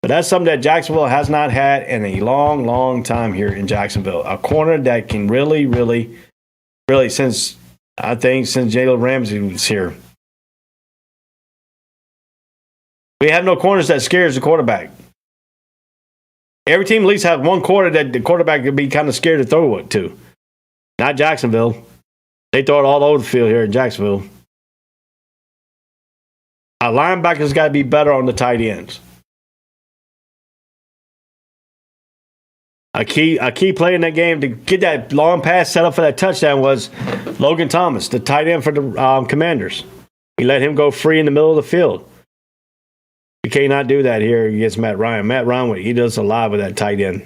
But that's something that Jacksonville has not had in a long, long time here in Jacksonville. A corner that can really, since Jalen Ramsey was here. We have no corners that scares the quarterback. Every team at least has one corner that the quarterback could be kind of scared to throw it to. Not Jacksonville. They throw it all over the field here in Jacksonville. Our linebackers got to be better on the tight ends. A key play in that game to get that long pass set up for that touchdown was Logan Thomas, the tight end for the Commanders. He let him go free in the middle of the field. You cannot do that here against Matt Ryan. Matt Ryan, he does a lot with that tight end.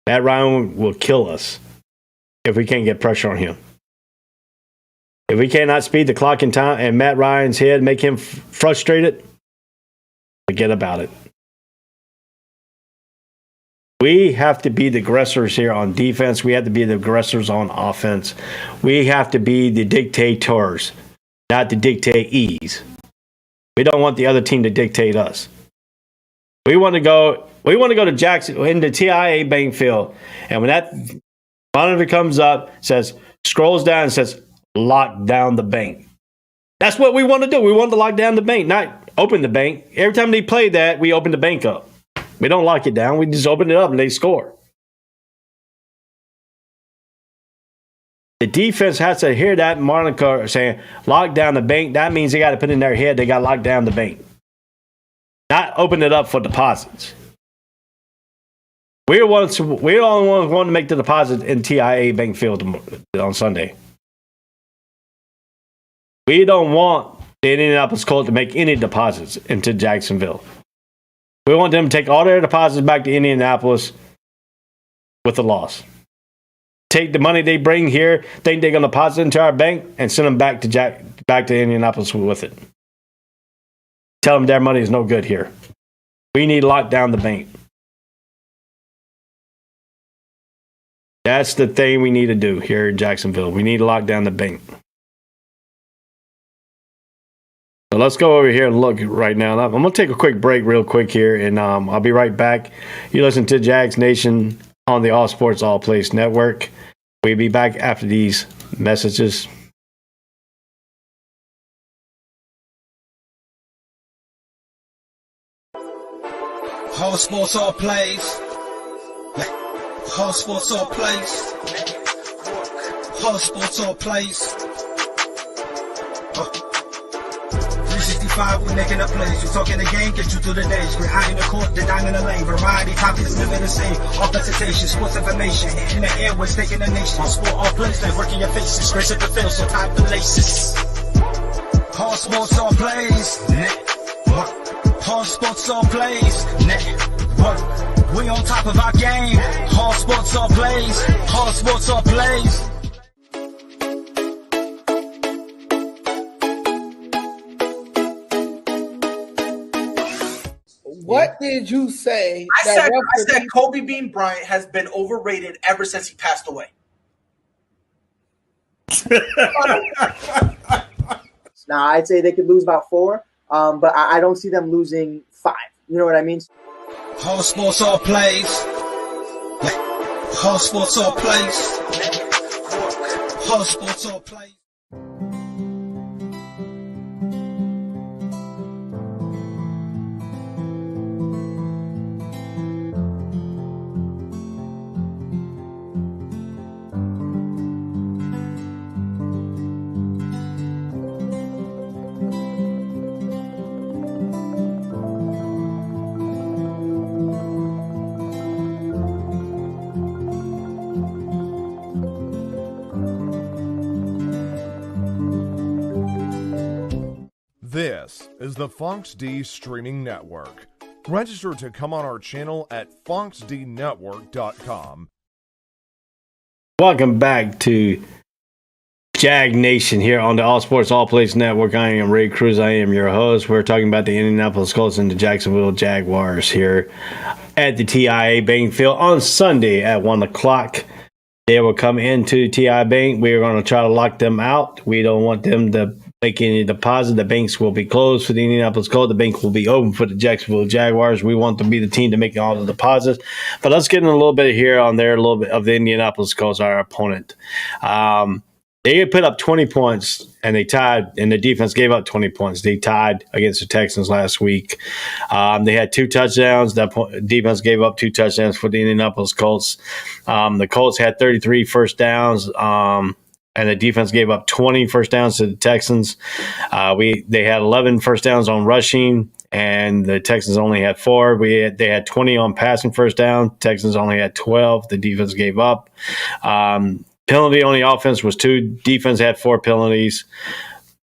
Matt Ryan will kill us if we can't get pressure on him. If we cannot speed the clock in time and Matt Ryan's head, make him frustrated, forget about it. We have to be the aggressors here on defense. We have to be the aggressors on offense. We have to be the dictators, not the dictatees. We don't want the other team to dictate us. We want to go to Jackson in the TIA bank field, and when that monitor comes up, scrolls down and says, lock down the bank. That's what we want to do. We want to lock down the bank, not open the bank. Every time they play that, we open the bank up. We don't lock it down. We just open it up and they score. The defense has to hear that moniker saying, lock down the bank. That means they got to put in their head, they got to lock down the bank. Not open it up for deposits. We're the only ones wanting to make the deposit in TIA Bank Field on Sunday. We don't want the Indianapolis Colts to make any deposits into Jacksonville. We want them to take all their deposits back to Indianapolis with a loss. Take the money they bring here, think they're going to deposit into our bank, and send them back to Indianapolis with it. Tell them their money is no good here. We need to lock down the bank. That's the thing we need to do here in Jacksonville. We need to lock down the bank. So let's go over here and look right now. I'm going to take a quick break real quick here, and I'll be right back. You listen to Jags Nation on the All Sports All Place Network. We'll be back after these messages. All sports, all plays. All sports, all plays. All sports, all plays. 365, we're making a plays. We're talking the game, get you through the days. We're high in the court, the dime in the lane. Variety, topics, living the same. All presentation, sports information. In the airways, taking the nation. All sport, all plays, they working your faces. Grace at the field, so tie the laces. All sports, all plays. Network. All sports, all plays. Network. We on top of our game. All sports, all plays. All sports, all plays. What did you say? I said Kobe Bean Bryant has been overrated ever since he passed away. Now, I'd say they could lose about 4, but I don't see them losing 5. You know what I mean? All sports, all plays. All sports, all plays. All sports, all plays. This is the Fox D Streaming Network. Register to come on our channel at foxdnetwork.com. Welcome back to Jags Nation here on the All Sports All Plays Network. I am Ray Cruz. I am your host. We're talking about the Indianapolis Colts and the Jacksonville Jaguars here at the TIAA Bank Field on Sunday at 1 o'clock. They will come into TI Bank. We are going to try to lock them out. We don't want them to make any deposit. The banks will be closed for the Indianapolis Colts. The bank will be open for the Jacksonville Jaguars. We want to be the team to make all the deposits. But let's get in a little bit here on there, a little bit of the Indianapolis Colts, our opponent. They put up 20 points, and they tied, and the defense gave up 20 points. They tied against the Texans last week. They had 2 touchdowns. The defense gave up 2 touchdowns for the Indianapolis Colts. The Colts had 33 first downs, and the defense gave up 20 first downs to the Texans. They had 11 first downs on rushing, and the Texans only had 4. They had 20 on passing first down. Texans only had 12. The defense gave up. Penalty on the offense was 2. Defense had 4 penalties.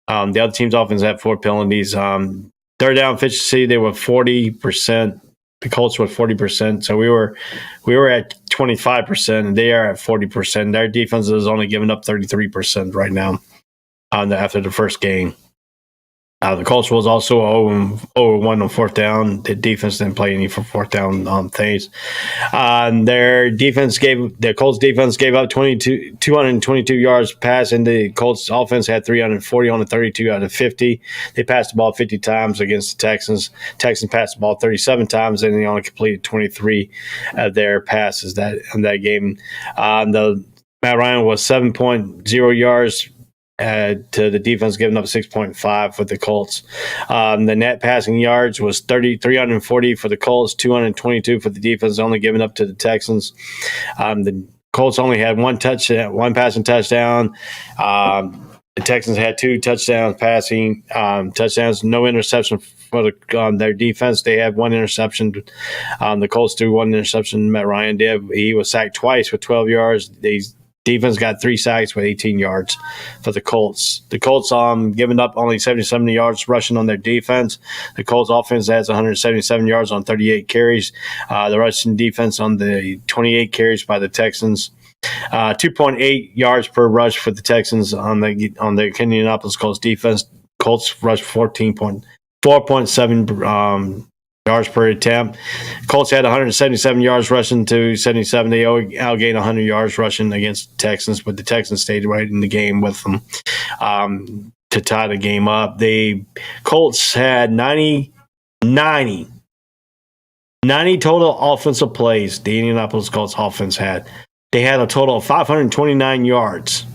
The other team's offense had 4 penalties. Third down efficiency, they were 40%. The Colts were 40%. So we were at 25%, and they are at 40%. Their defense is only giving up 33% right now after the first game. The Colts was also 0-1 on fourth down. The defense didn't play any for fourth down things. The Colts defense gave up 222 yards passing. The Colts offense had 340 on the 32 out of 50. They passed the ball 50 times against the Texans. Texans passed the ball 37 times, and they only completed 23 of their passes in that game. The Matt Ryan was 7.0 yards to the defense, giving up 6.5 for the Colts. The net passing yards was 340 for the Colts, 222 for the defense, only giving up to the Texans. The Colts only had 1 passing touchdown. The Texans had 2 touchdowns passing touchdowns, no interception for their defense. They had 1 interception. The Colts threw 1 interception. Matt Ryan did. He was sacked twice with 12 yards. Defense got 3 sacks with 18 yards for the Colts. The Colts giving up only 77 yards rushing on their defense. The Colts offense has 177 yards on 38 carries. The rushing defense on the 28 carries by the Texans. 2.8 yards per rush for the Texans on the Indianapolis Colts defense. Colts rushed 4.7 yards per attempt. Colts had 177 yards rushing to 77. They outgained 100 yards rushing against the Texans, but the Texans stayed right in the game with them to tie the game up. The Colts had 90 total offensive plays. The Indianapolis Colts offense had. They had a total of 529 yards.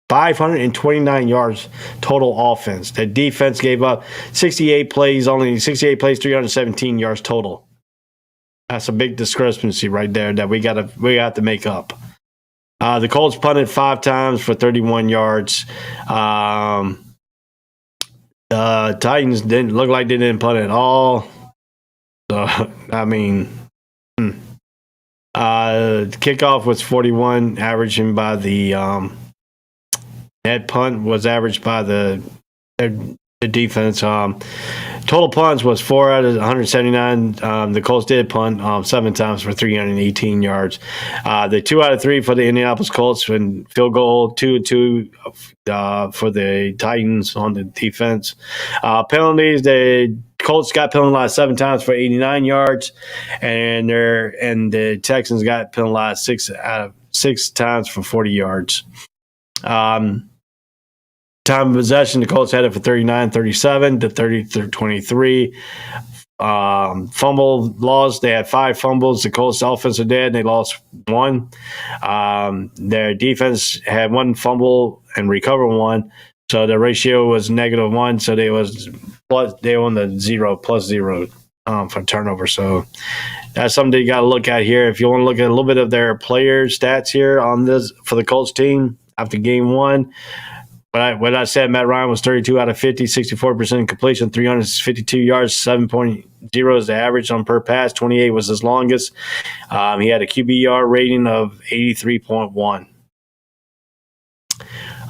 529 yards total offense. The defense gave up 68 plays, 317 yards total. That's a big discrepancy right there that we got to make up. The Colts punted 5 times for 31 yards. The Titans didn't look like they didn't punt at all. So I mean, kickoff was 41, averaging by the net punt was averaged by the defense. Total punts was 4 out of 179. The Colts did punt 7 times for 318 yards. The 2 out of 3 for the Indianapolis Colts and field goal, 2-2 for the Titans on the defense. Penalties, the Colts got penalized 7 times for 89 yards, and the Texans got penalized 6 times for 40 yards. Time of possession, the Colts had it for 39-37 to 30-23. Fumble loss, they had 5 fumbles. The Colts offense did, and they lost 1. Their defense had 1 fumble and recovered 1. So the ratio was -1. So they were on the +0 for turnover. So that's something you got to look at here. If you want to look at a little bit of their player stats here on this for the Colts team after game 1. What I said, Matt Ryan was 32 out of 50, 64% completion, 352 yards, 7.0 is the average on per pass, 28 was his longest. He had a QBR rating of 83.1.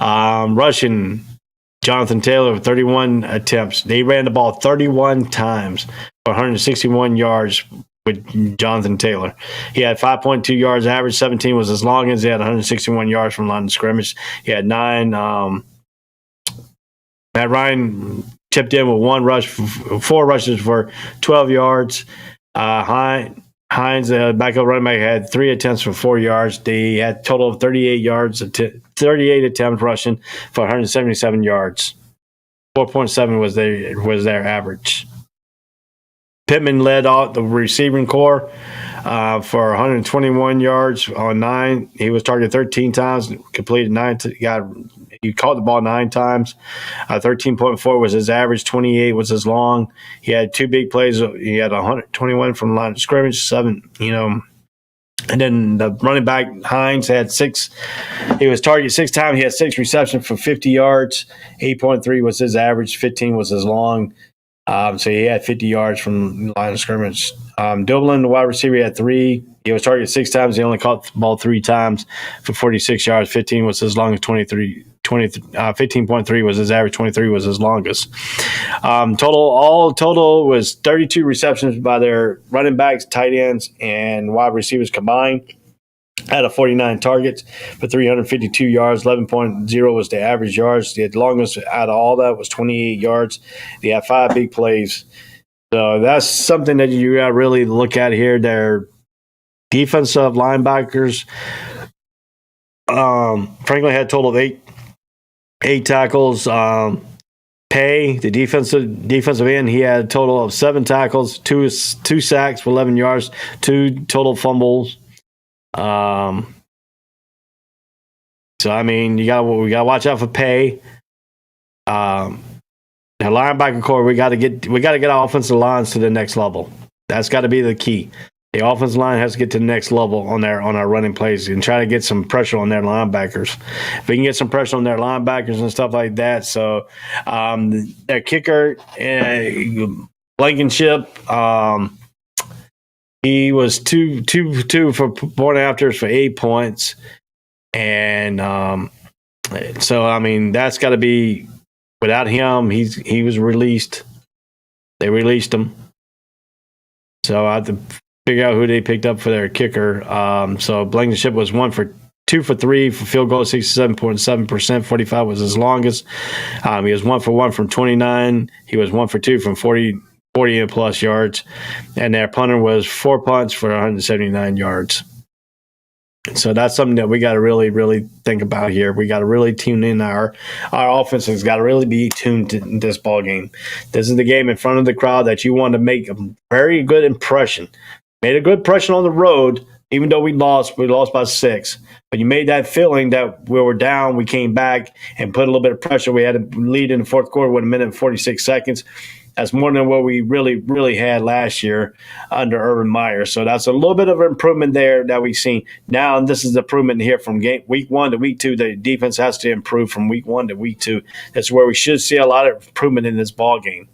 Rushing, Jonathan Taylor with 31 attempts. They ran the ball 31 times for 161 yards with Jonathan Taylor. He had 5.2 yards average, 17 was his longest. He had 161 yards from line of scrimmage. He had 9. Matt Ryan chipped in with 4 rushes for 12 yards. Hines, the backup running back, had 3 attempts for 4 yards. They had a total of 38 attempts rushing for 177 yards. 4.7 was their average. Pittman led out the receiving corps for 121 yards on 9. He was targeted 13 times, completed 9. He caught the ball 9 times. 13.4 was his average. 28 was his long. He had 2 big plays. He had 121 from the line of scrimmage, 7. And then the running back Hines had 6. He was targeted 6 times. He had 6 receptions for 50 yards. 8.3 was his average. 15 was his long. So he had 50 yards from the line of scrimmage. Dublin, the wide receiver, had 3. He was targeted 6 times. He only caught the ball 3 times for 46 yards. 15 was his longest. 15.3 was his average. 23 was his longest. Total was 32 receptions by their running backs, tight ends, and wide receivers combined. Out of 49 targets for 352 yards, 11.0 was the average yards. The longest out of all that was 28 yards. They had 5 big plays. So that's something that you got to really look at here. Their defensive linebackers, Franklin had a total of 8 tackles. Pay, the defensive end, he had a total of 7 tackles, 2 sacks for 11 yards, 2 total fumbles. So I mean, we gotta watch out for Pay. The linebacker core, we gotta get our offensive lines to the next level. That's got to be the key. The offensive line has to get to the next level on our running plays and try to get some pressure on their linebackers. If we can get some pressure on their linebackers and stuff like that, so their kicker, Blankenship. He was two for point afters for 8 points, and so I mean that's got to be. Without him, he was released. They released him, so I have to figure out who they picked up for their kicker. So Blankenship was 2 for 3 for field goal, 67.7%. 45 was his longest. He was 1 for 1 from 29. He was 1 for 2 from 40 and plus yards, and their punter was 4 punts for 179 yards. So that's something that we got to really, really think about here. We got to really tune in. Our offense has got to really be tuned to this ball game. This is the game in front of the crowd that you want to make a very good impression. Made a good impression on the road, even though we lost by 6. But you made that feeling that we were down, we came back and put a little bit of pressure. We had a lead in the fourth quarter with 1 minute and 46 seconds. That's more than what we really, really had last year under Urban Meyer. So that's a little bit of improvement there that we've seen. Now, this is the improvement here from week 1 to week 2. The defense has to improve from week 1 to week 2. That's where we should see a lot of improvement in this ball game.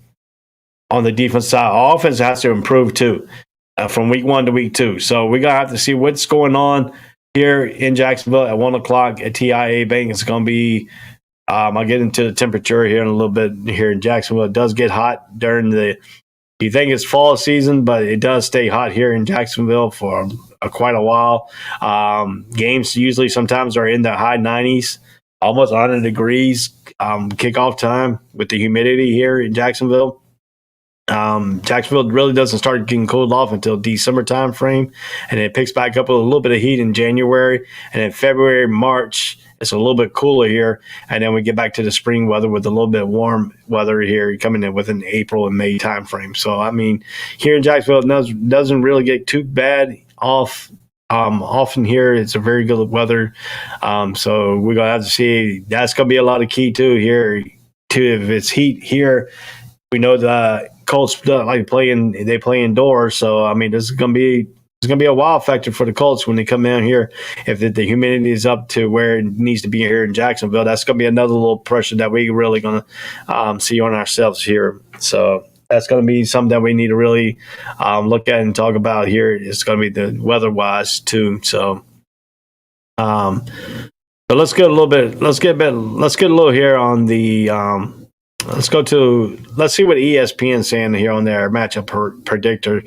On the defense side, our offense has to improve too from week 1 to week 2. So we're going to have to see what's going on here in Jacksonville at 1 o'clock at TIAA Bank. It's going to be I'll get into the temperature here in a little bit here in Jacksonville. It does get hot during you think it's fall season, but it does stay hot here in Jacksonville for quite a while. Games usually sometimes are in the high 90s, almost 100 degrees kickoff time with the humidity here in Jacksonville. Jacksonville really doesn't start getting cooled off until December time frame, and it picks back up with a little bit of heat in January, and in February, March, it's a little bit cooler here, and then we get back to the spring weather with a little bit warm weather here coming in within April and May time frame. So, I mean, here in Jacksonville, it doesn't really get too bad off. Often here, it's a very good weather. So we're going to have to see. That's going to be a lot of key, too, here. Too, if it's heat here, we know the Colts they play indoors. So, I mean, this is going to be a wow factor for the Colts when they come in here. If the humidity is up to where it needs to be here in Jacksonville, that's going to be another little pressure that we really going to see on ourselves here. So that's going to be something that we need to really look at and talk about here. It's going to be the weather-wise too. So, but let's get a little here on the. Let's see what ESPN's saying here on their matchup predictor.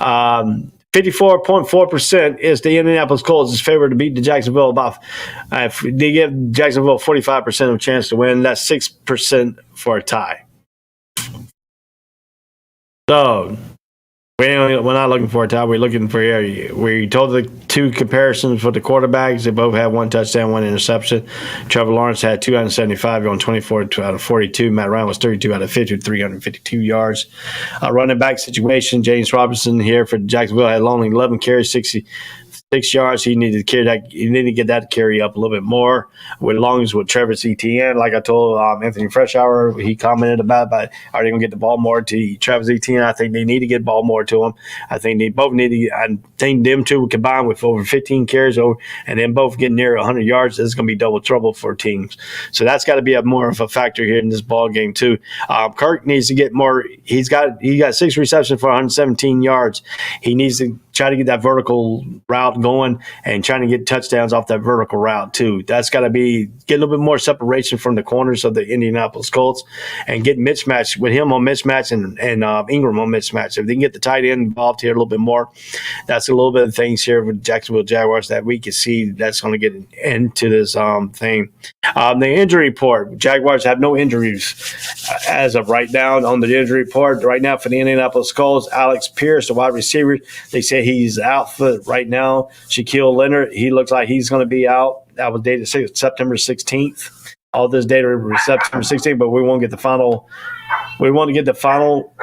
54.4% is the Indianapolis Colts is favored to beat the Jacksonville. They give Jacksonville 45% of a chance to win. That's 6% for a tie. So we're not looking for a tie. We're looking for here. We told the two comparisons for the quarterbacks. They both had one touchdown, one interception. Trevor Lawrence had 275 on 24 out of 42. Matt Ryan was 32 out of 50, 352 yards. Running back situation, James Robinson here for Jacksonville had only 11 carries, 66 yards. He needed to carry that. He needed to get that carry up a little bit more. With Longs with Travis Etienne, like I told Anthony Freshour, he commented about are they going to get the ball more to Travis Etienne? I think they need to get the ball more to him. I think they both need to. I think them two combined with over 15 carries and then both getting near 100 yards, this is going to be double trouble for teams. So that's got to be more of a factor here in this ball game too. Kirk needs to get more. He got 6 receptions for 117 yards. He needs to try to get that vertical route going and trying to get touchdowns off that vertical route too. That's got to get a little bit more separation from the corners of the Indianapolis Colts and get mismatch with him on mismatch and Ingram on mismatch. If they can get the tight end involved here a little bit more, that's a little bit of things here with Jacksonville Jaguars that we can see that's going to get into this thing. The injury report, Jaguars have no injuries as of right now on the injury report. Right now for the Indianapolis Colts, Alex Pierce, the wide receiver, they say he's out for right now. Shaquille Leonard, he looks like he's going to be out. That was dated September 16th. All this data was September 16th, but we won't get the final. We want to get the final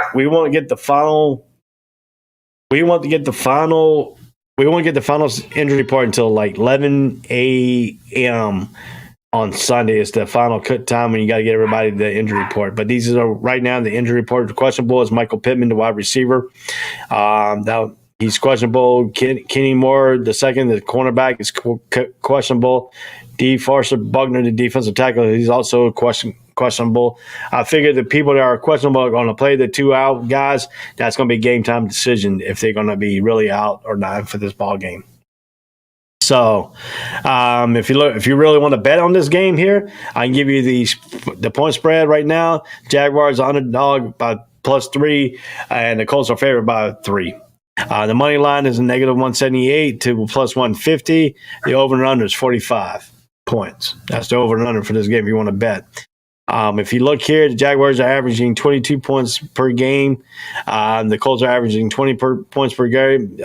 injury report until like 11 a.m. on Sunday. It's the final cut time when you got to get everybody the injury report. But these are right now the injury report. The questionable is Michael Pittman, the wide receiver. Now he's questionable. Kenny Moore, the cornerback, is questionable. D. Forster Buckner, the defensive tackle, he's also questionable. I figure the people that are questionable are going to play the 2 out guys. That's going to be a game time decision if they're going to be really out or not for this ball game. So, if you really want to bet on this game here, I can give you the point spread right now. Jaguars underdog by +3, and the Colts are favored by 3. The money line is a -178 to +150. The over and under is 45 points. That's the over and under for this game if you want to bet. If you look here, the Jaguars are averaging 22 points per game. The Colts are averaging 20 points per game.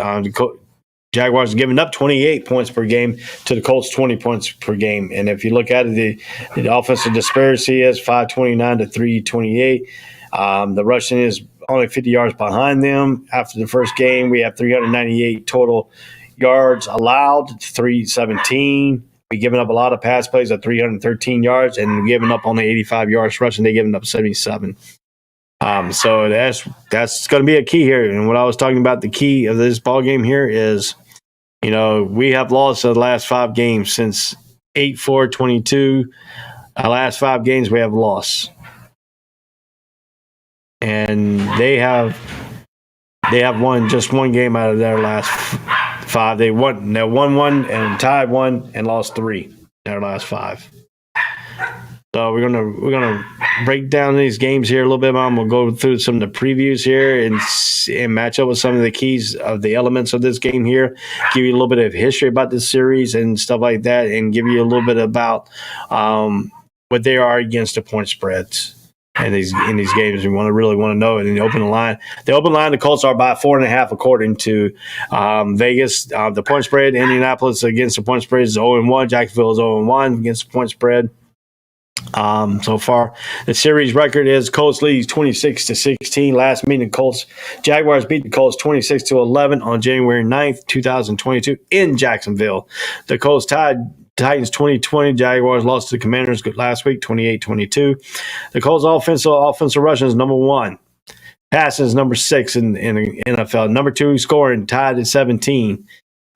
Jaguars are giving up 28 points per game to the Colts 20 points per game. And if you look at it, the offensive disparity is 529 to 328. The rushing is only 50 yards behind them. After the first game, we have 398 total yards allowed, 317. We're giving up a lot of pass plays at 313 yards, and we're giving up only 85 yards rushing. They're giving up 77. So that's going to be a key here. And what I was talking about, the key of this ball game here is, we have lost the last 5 games since 8-4-22. Our last 5 games we have lost. And they have won just 1 game out of their last 5. They won 1 and tied 1 and lost 3 in their last 5. So we're gonna break down these games here a little bit, Mom. We'll go through some of the previews here and match up with some of the keys of the elements of this game here. Give you a little bit of history about this series and stuff like that, and give you a little bit about what they are against the point spreads. in these games. We really want to know it in the open line. The open line, the Colts are by 4.5 according to Vegas. The point spread, Indianapolis against the point spread is 0-1. Jacksonville is 0-1 against the point spread. So far, the series record is Colts leads 26-16. Last meeting, Jaguars beat the Colts 26-11 on January 9th, 2022 in Jacksonville. The Colts tied Titans 2020. Jaguars lost to the Commanders last week 28-22. The Colts offensive rushing is number 1. Passing is number 6 in the NFL. Number 2 scoring tied at 17.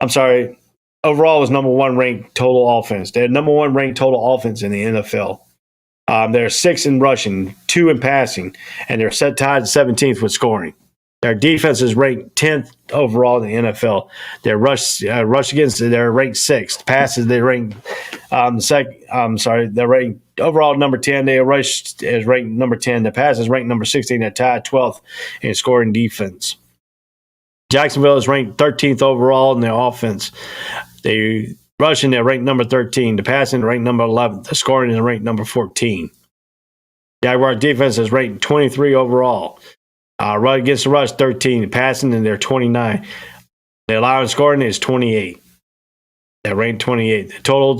I'm sorry. Overall was number 1 ranked total offense. They had number 1 ranked total offense in the NFL. They're 6th in rushing, 2 in passing, and they're set tied 17th with scoring. Their defense is ranked 10th overall in the NFL. Their rush against, they're ranked 6th. Passes, they ranked they're ranked overall number 10. Their rush is ranked number 10. The pass is ranked number 16. They're tied 12th in scoring defense. Jacksonville is ranked 13th overall in their offense. They rushing, they're ranked number 13. The passing, ranked number 11. The scoring is ranked number 14. Jaguar defense is ranked 23 overall. Right against the rush, 13. The passing, and they're 29. The allowing scoring is 28. They're ranked 28. The total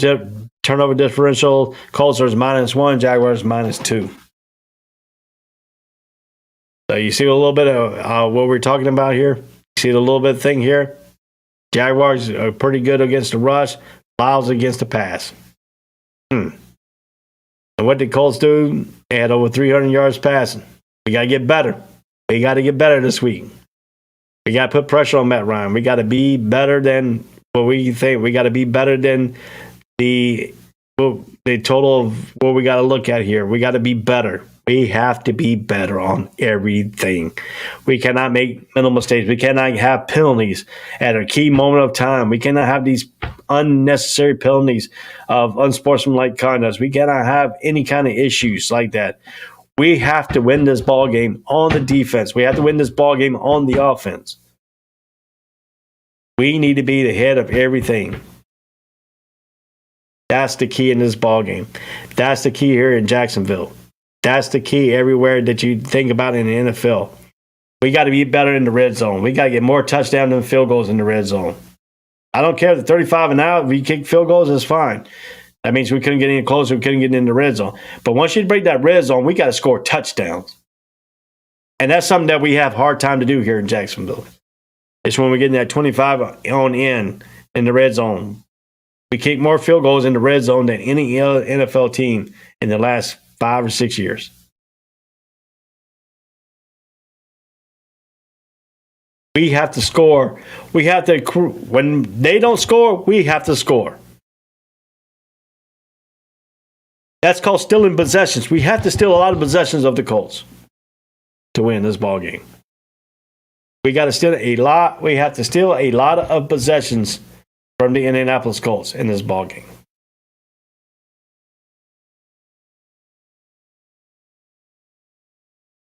turnover differential, Colts is -1, Jaguars -2. So you see a little bit of what we're talking about here? You see the little bit of thing here? Jaguars are pretty good against the rush, lousy against the pass. And what did Colts do? They had over 300 yards passing. We got to get better. We got to get better this week. We got to put pressure on Matt Ryan. We got to be better than what we think. We got to be better than the total of what we got to look at here. We got to be better. We have to be better on everything. We cannot make mental mistakes. We cannot have penalties at a key moment of time. We cannot have these unnecessary penalties of unsportsmanlike conduct. We cannot have any kind of issues like that. We have to win this ball game on the defense. We have to win this ball game on the offense. We need to be the head of everything. That's the key in this ball game. That's the key here in Jacksonville. That's the key everywhere that you think about in the NFL. We got to be better in the red zone. We got to get more touchdowns than field goals in the red zone. I don't care if the 35 and out, if you kick field goals, it's fine. That means we couldn't get any closer. We couldn't get in the red zone. But once you break that red zone, we got to score touchdowns. And that's something that we have a hard time to do here in Jacksonville. It's when we're getting that 25 on in the red zone. We kick more field goals in the red zone than any other NFL team in the last 5 or 6 years. We have to score. We have to, when they don't score, we have to score. That's called stealing possessions. We have to steal a lot of possessions of the Colts to win this ball game. We got to steal a lot. We have to steal a lot of possessions from the Indianapolis Colts in this ball game.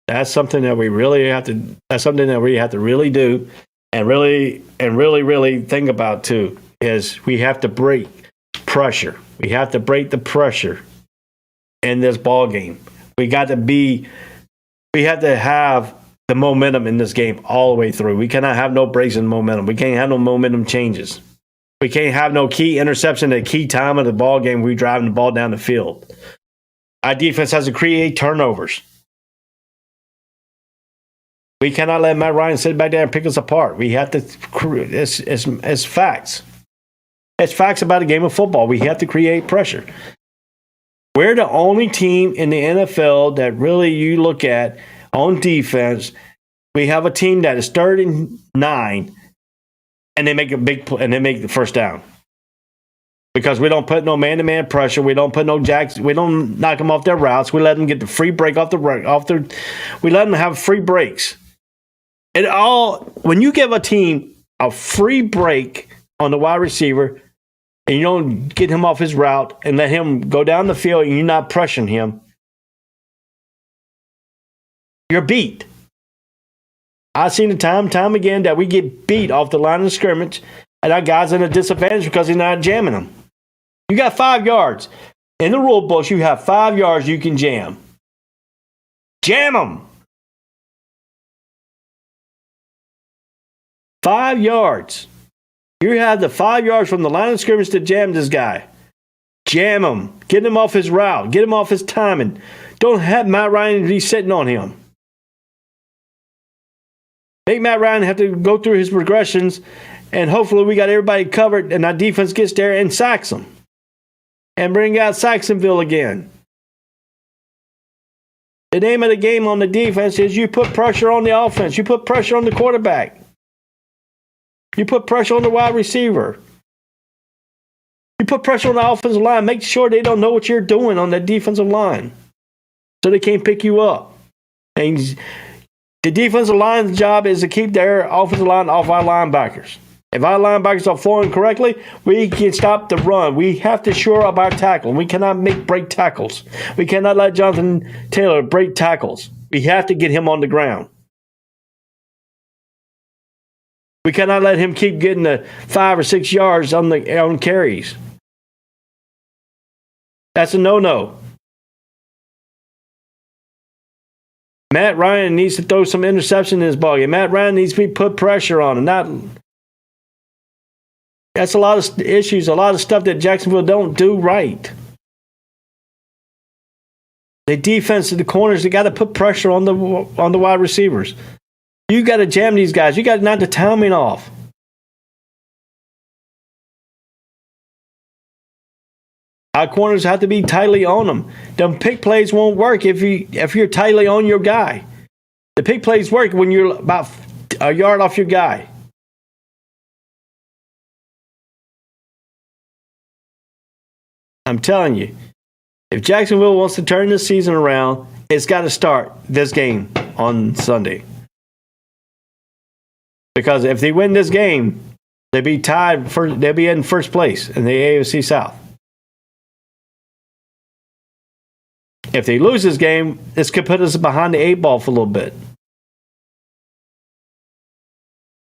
That's something that we really have to. That's something that we have to really do, and really think about too. Is we have to break pressure. We have to break the pressure in this ball game. We have to have the momentum in this game all the way through. We cannot have no breaks in momentum. We can't have no momentum changes. We can't have no key interception at a key time of the ball game. We're driving the ball down the field. Our defense has to create turnovers. We cannot let Matt Ryan sit back there and pick us apart. We have to. It's facts. It's facts about a game of football. We have to create pressure. We're the only team in the NFL that really you look at on defense. We have a team that is 39, and they make a big and they make the first down because we don't put no man-to-man pressure. We don't put no jacks. We don't knock them off their routes. We let them get the free break off their. We let them have free breaks. When you give a team a free break on the wide receiver, and you don't get him off his route and let him go down the field and you're not pressuring him, you're beat. I've seen it time again that we get beat off the line of scrimmage and our guy's in a disadvantage because he's not jamming them. You got 5 yards. In the rule books, you have 5 yards you can jam. Jam him. 5 yards. You have the 5 yards from the line of scrimmage to jam this guy. Jam him. Get him off his route. Get him off his timing. Don't have Matt Ryan be sitting on him. Make Matt Ryan have to go through his progressions, and hopefully we got everybody covered and our defense gets there and sacks them. And bring out Jacksonville again. The name of the game on the defense is you put pressure on the offense. You put pressure on the quarterback. You put pressure on the wide receiver. You put pressure on the offensive line. Make sure they don't know what you're doing on that defensive line so they can't pick you up. And the defensive line's job is to keep their offensive line off our linebackers. If our linebackers are flowing correctly, we can stop the run. We have to shore up our tackle. We cannot break tackles. We cannot let Jonathan Taylor break tackles. We have to get him on the ground. We cannot let him keep getting the 5 or 6 yards on carries. That's a no-no. Matt Ryan needs to throw some interception in his ballgame. Matt Ryan needs to put pressure on him. That's a lot of issues, a lot of stuff that Jacksonville don't do right. The defense, the corners, they got to put pressure on the wide receivers. You got to jam these guys. You got to knock the timing off. Our corners have to be tightly on them. The pick plays won't work if you're tightly on your guy. The pick plays work when you're about a yard off your guy. I'm telling you, if Jacksonville wants to turn this season around, it's got to start this game on Sunday. Because if they win this game, they'll be tied. They'll be in first place in the AFC South. If they lose this game, this could put us behind the 8 ball for a little bit.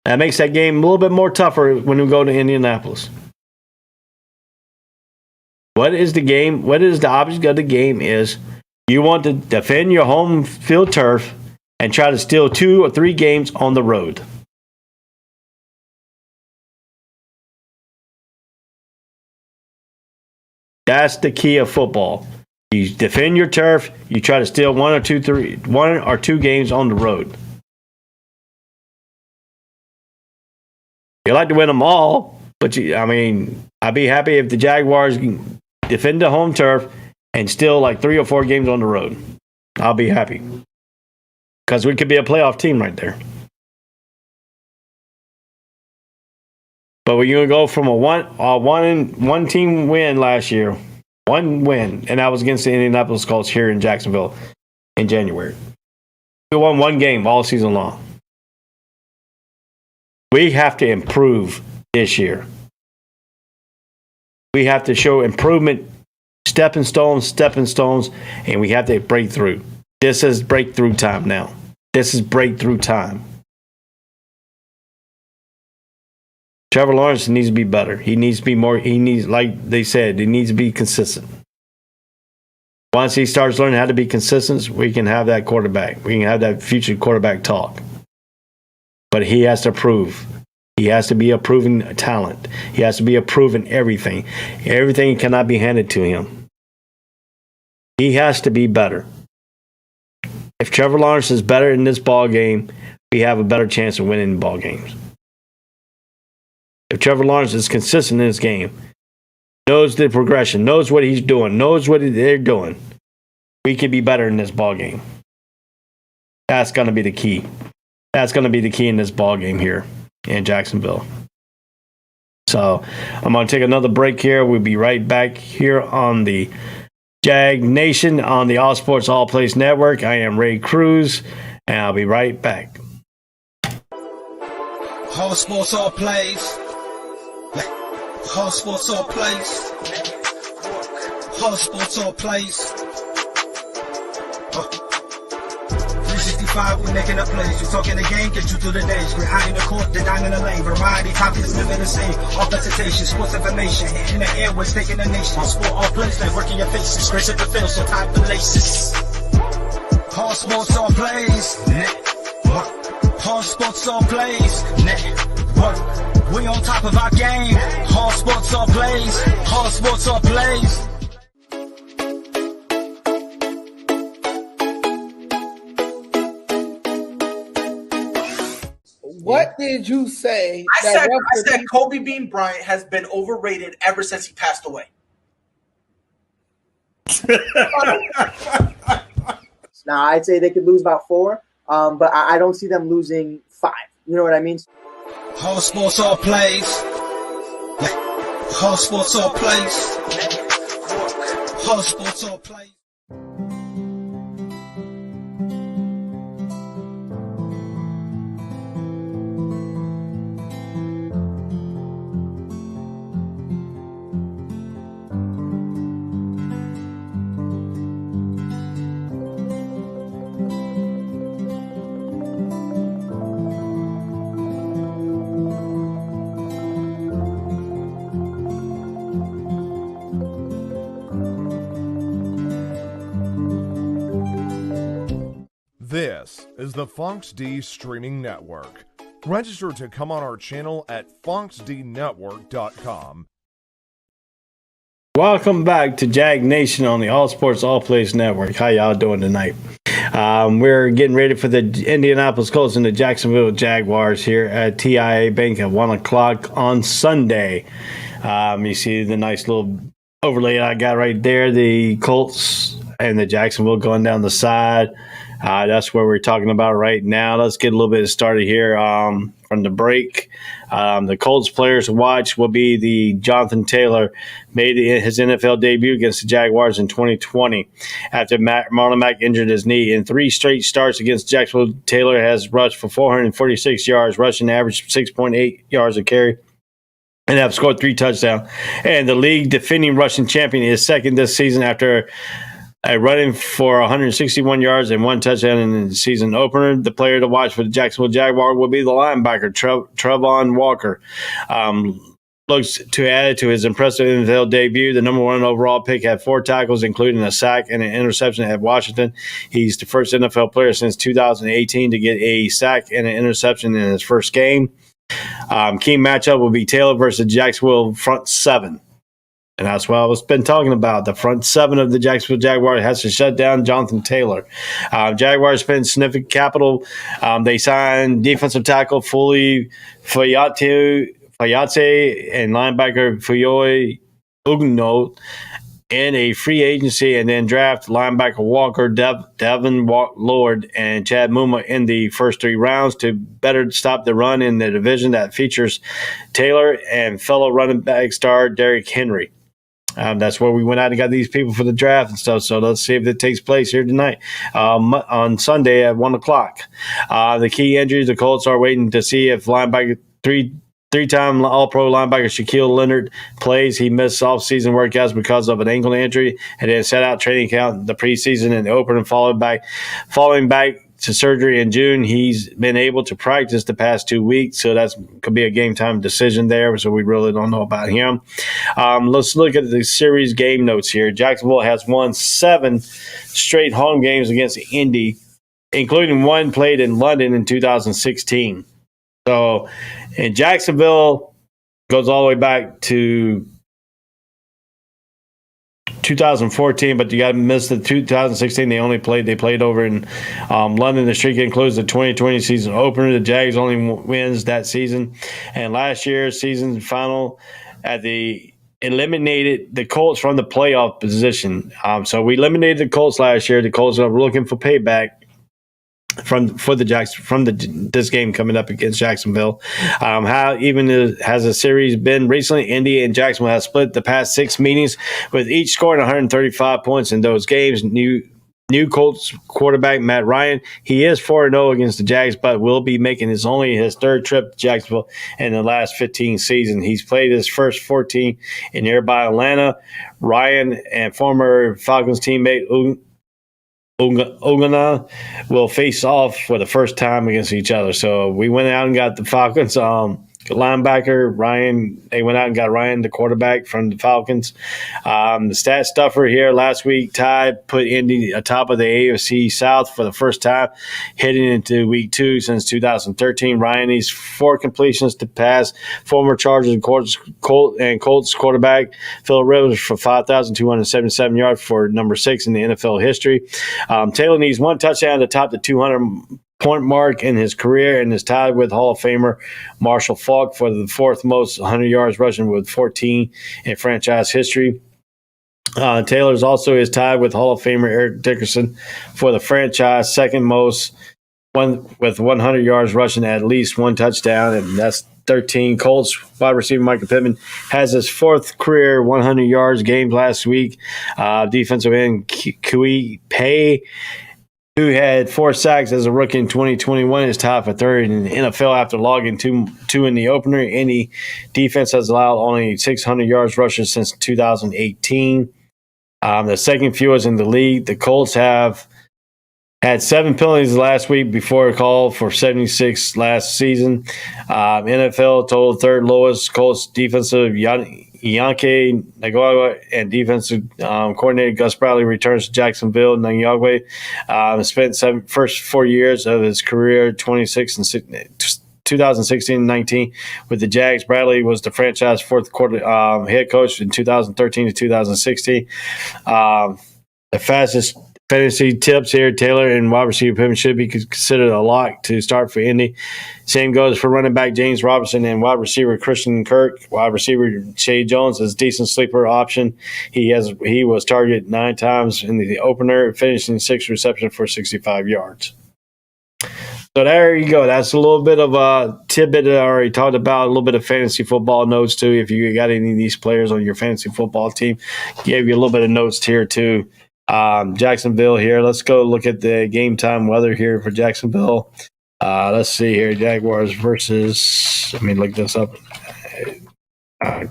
That makes that game a little bit more tougher when we go to Indianapolis. What is the game? What is the object of the game is you want to defend your home field turf and try to steal 2 or 3 games on the road. That's the key of football. You defend your turf. You try to steal 1 or 2 games on the road. You like to win them all, but I'd be happy if the Jaguars defend the home turf and steal like 3 or 4 games on the road. I'll be happy because we could be a playoff team right there. But we're going to go from a one team win last year. 1 win, and that was against the Indianapolis Colts here in Jacksonville in January. We won 1 game all season long. We have to improve this year. We have to show improvement, stepping stones, and we have to break through. This is breakthrough time now. This is breakthrough time. Trevor Lawrence needs to be better. He needs to be more. Like they said, he needs to be consistent. Once he starts learning how to be consistent, we can have that quarterback. We can have that future quarterback talk. But he has to prove. He has to be a proven talent. He has to be a proven everything. Everything cannot be handed to him. He has to be better. If Trevor Lawrence is better in this ball game, we have a better chance of winning ball games. If Trevor Lawrence is consistent in this game, knows the progression, knows what he's doing, knows what they're doing, we could be better in this ball game. That's going to be the key. That's going to be the key in this ball game here in Jacksonville. So I'm going to take another break here. We'll be right back here on the Jags Nation on the All Sports All Place Network. I am Ray Cruz, and I'll be right back. All sports, all plays. All sports, all plays. All sports, all plays. 365, we're making up plays. You're talking the game, get you through the days. We're high in the court, the dime in the lane. Variety, topics, living the same. All presentation, sports information. Hitting the airways, taking the nation. All sport, all plays, like working your faces. Grace at the field, so tie the laces. All sports, all plays. Network. All sports, all plays. Network. We on top of our game. All sports, all plays. All sports, all plays. What did you say? I said Kobe Bean Bryant has been overrated ever since he passed away. Now, I'd say they could lose about 4, but I don't see them losing 5. You know what I mean? All sports, all plays. All sports, all plays. All sports, all plays. This is the Funks D Streaming Network. Register to come on our channel at funksdnetwork.com. Welcome back to Jags Nation on the All Sports All Plays Network. How y'all doing tonight? We're getting ready for the Indianapolis Colts and the Jacksonville Jaguars here at TIA Bank at 1 o'clock on Sunday. You see the nice little overlay I got right there, the Colts and the Jacksonville going down the side. That's where we're talking about right now. Let's get a little bit started here from the break. The Colts players to watch will be the Jonathan Taylor made his NFL debut against the Jaguars in 2020 after Marlon Mack injured his knee. In 3 straight starts against Jacksonville, Taylor has rushed for 446 yards, rushing average 6.8 yards a carry, and have scored 3 touchdowns. And the league defending rushing champion is second this season after running for 161 yards and 1 touchdown in the season opener. The player to watch for the Jacksonville Jaguars will be the linebacker, Trevon Walker. Looks to add to his impressive NFL debut. The number 1 overall pick had 4 tackles, including a sack and an interception at Washington. He's the first NFL player since 2018 to get a sack and an interception in his first game. Key matchup will be Taylor versus Jacksonville front 7. And that's what I've been talking about. The front 7 of the Jacksonville Jaguars has to shut down Jonathan Taylor. Jaguars spent significant capital. They signed defensive tackle Foley Fayate and linebacker Fuyoy Ugno in a free agency, and then draft linebacker Walker, Devin Lord, and Chad Muma in the first 3 rounds to better stop the run in the division that features Taylor and fellow running back star Derrick Henry. That's where we went out and got these people for the draft and stuff. So let's see if it takes place here tonight on Sunday at 1 o'clock. The key injuries, the Colts are waiting to see if linebacker three-time All-Pro linebacker Shaquille Leonard plays. He missed off-season workouts because of an ankle injury and then set out training camp the preseason and the opener falling back to surgery in June. He's been able to practice the past 2 weeks, so that could be a game-time decision there, so we really don't know about him. Let's look at the series game notes here. Jacksonville has won 7 straight home games against Indy, including 1 played in London in 2016. So, in Jacksonville goes all the way back to 2014, but you got to miss the 2016. They played over in London. The streak includes the 2020 season opener. The Jags only wins that season, and last year's season final eliminated the Colts from the playoff position. So we eliminated the Colts last year. The Colts are looking for payback this game coming up against Jacksonville. How even has the series been recently? Indy and Jacksonville have split the past 6 meetings, with each scoring 135 points in those games. New Colts quarterback Matt Ryan, he is 4-0 against the Jags, but will be making his 3rd trip to Jacksonville in the last 15 seasons. He's played his first 14 in nearby Atlanta. Ryan and former Falcons teammate Ogana will face off for the first time against each other. So we went out and got the Falcons linebacker. Ryan, they went out and got Ryan, the quarterback from the Falcons. The stat stuffer here last week, Tide put Indy atop of the AFC South for the first time heading into week 2 since 2013. Ryan needs 4 completions to pass former Chargers and Colts quarterback Phil Rivers for 5,277 yards for number 6 in the NFL history. Taylor needs 1 touchdown to top the 200-point mark in his career and is tied with Hall of Famer Marshall Faulk for the 4th most 100 yards rushing with 14 in franchise history. Taylor's also is tied with Hall of Famer Eric Dickerson for the franchise 2nd most with 100 yards rushing at least 1 touchdown, and that's 13. Colts wide receiver Michael Pittman has his 4th career 100 yards game last week. Defensive end Kui Pei, who had 4 sacks as a rookie in 2021, is tied for 3rd in the NFL after logging two in the opener. Any defense has allowed only 600 yards rushing since 2018. The 2nd fewest in the league. The Colts have had 7 penalties last week before a call for 76 last season. NFL total 3rd lowest. Colts defensive Yankee Nagagwa and defensive coordinator Gus Bradley returns to Jacksonville. Nagagwa spent first 4 years of his career, 2016-19, with the Jags. Bradley was the franchise 4th quarter head coach in 2013 to 2016. The fastest fantasy tips here, Taylor and wide receiver Pittman should be considered a lock to start for Indy. Same goes for running back James Robinson and wide receiver Christian Kirk. Wide receiver Shea Jones is a decent sleeper option. He was targeted 9 times in the opener, finishing 6 receptions for 65 yards. So there you go. That's a little bit of a tidbit that I already talked about, a little bit of fantasy football notes too. If you got any of these players on your fantasy football team, gave you a little bit of notes here too. Jacksonville here. Let's go look at the game time weather here for Jacksonville. Let's see here. Jaguars versus, let me look this up.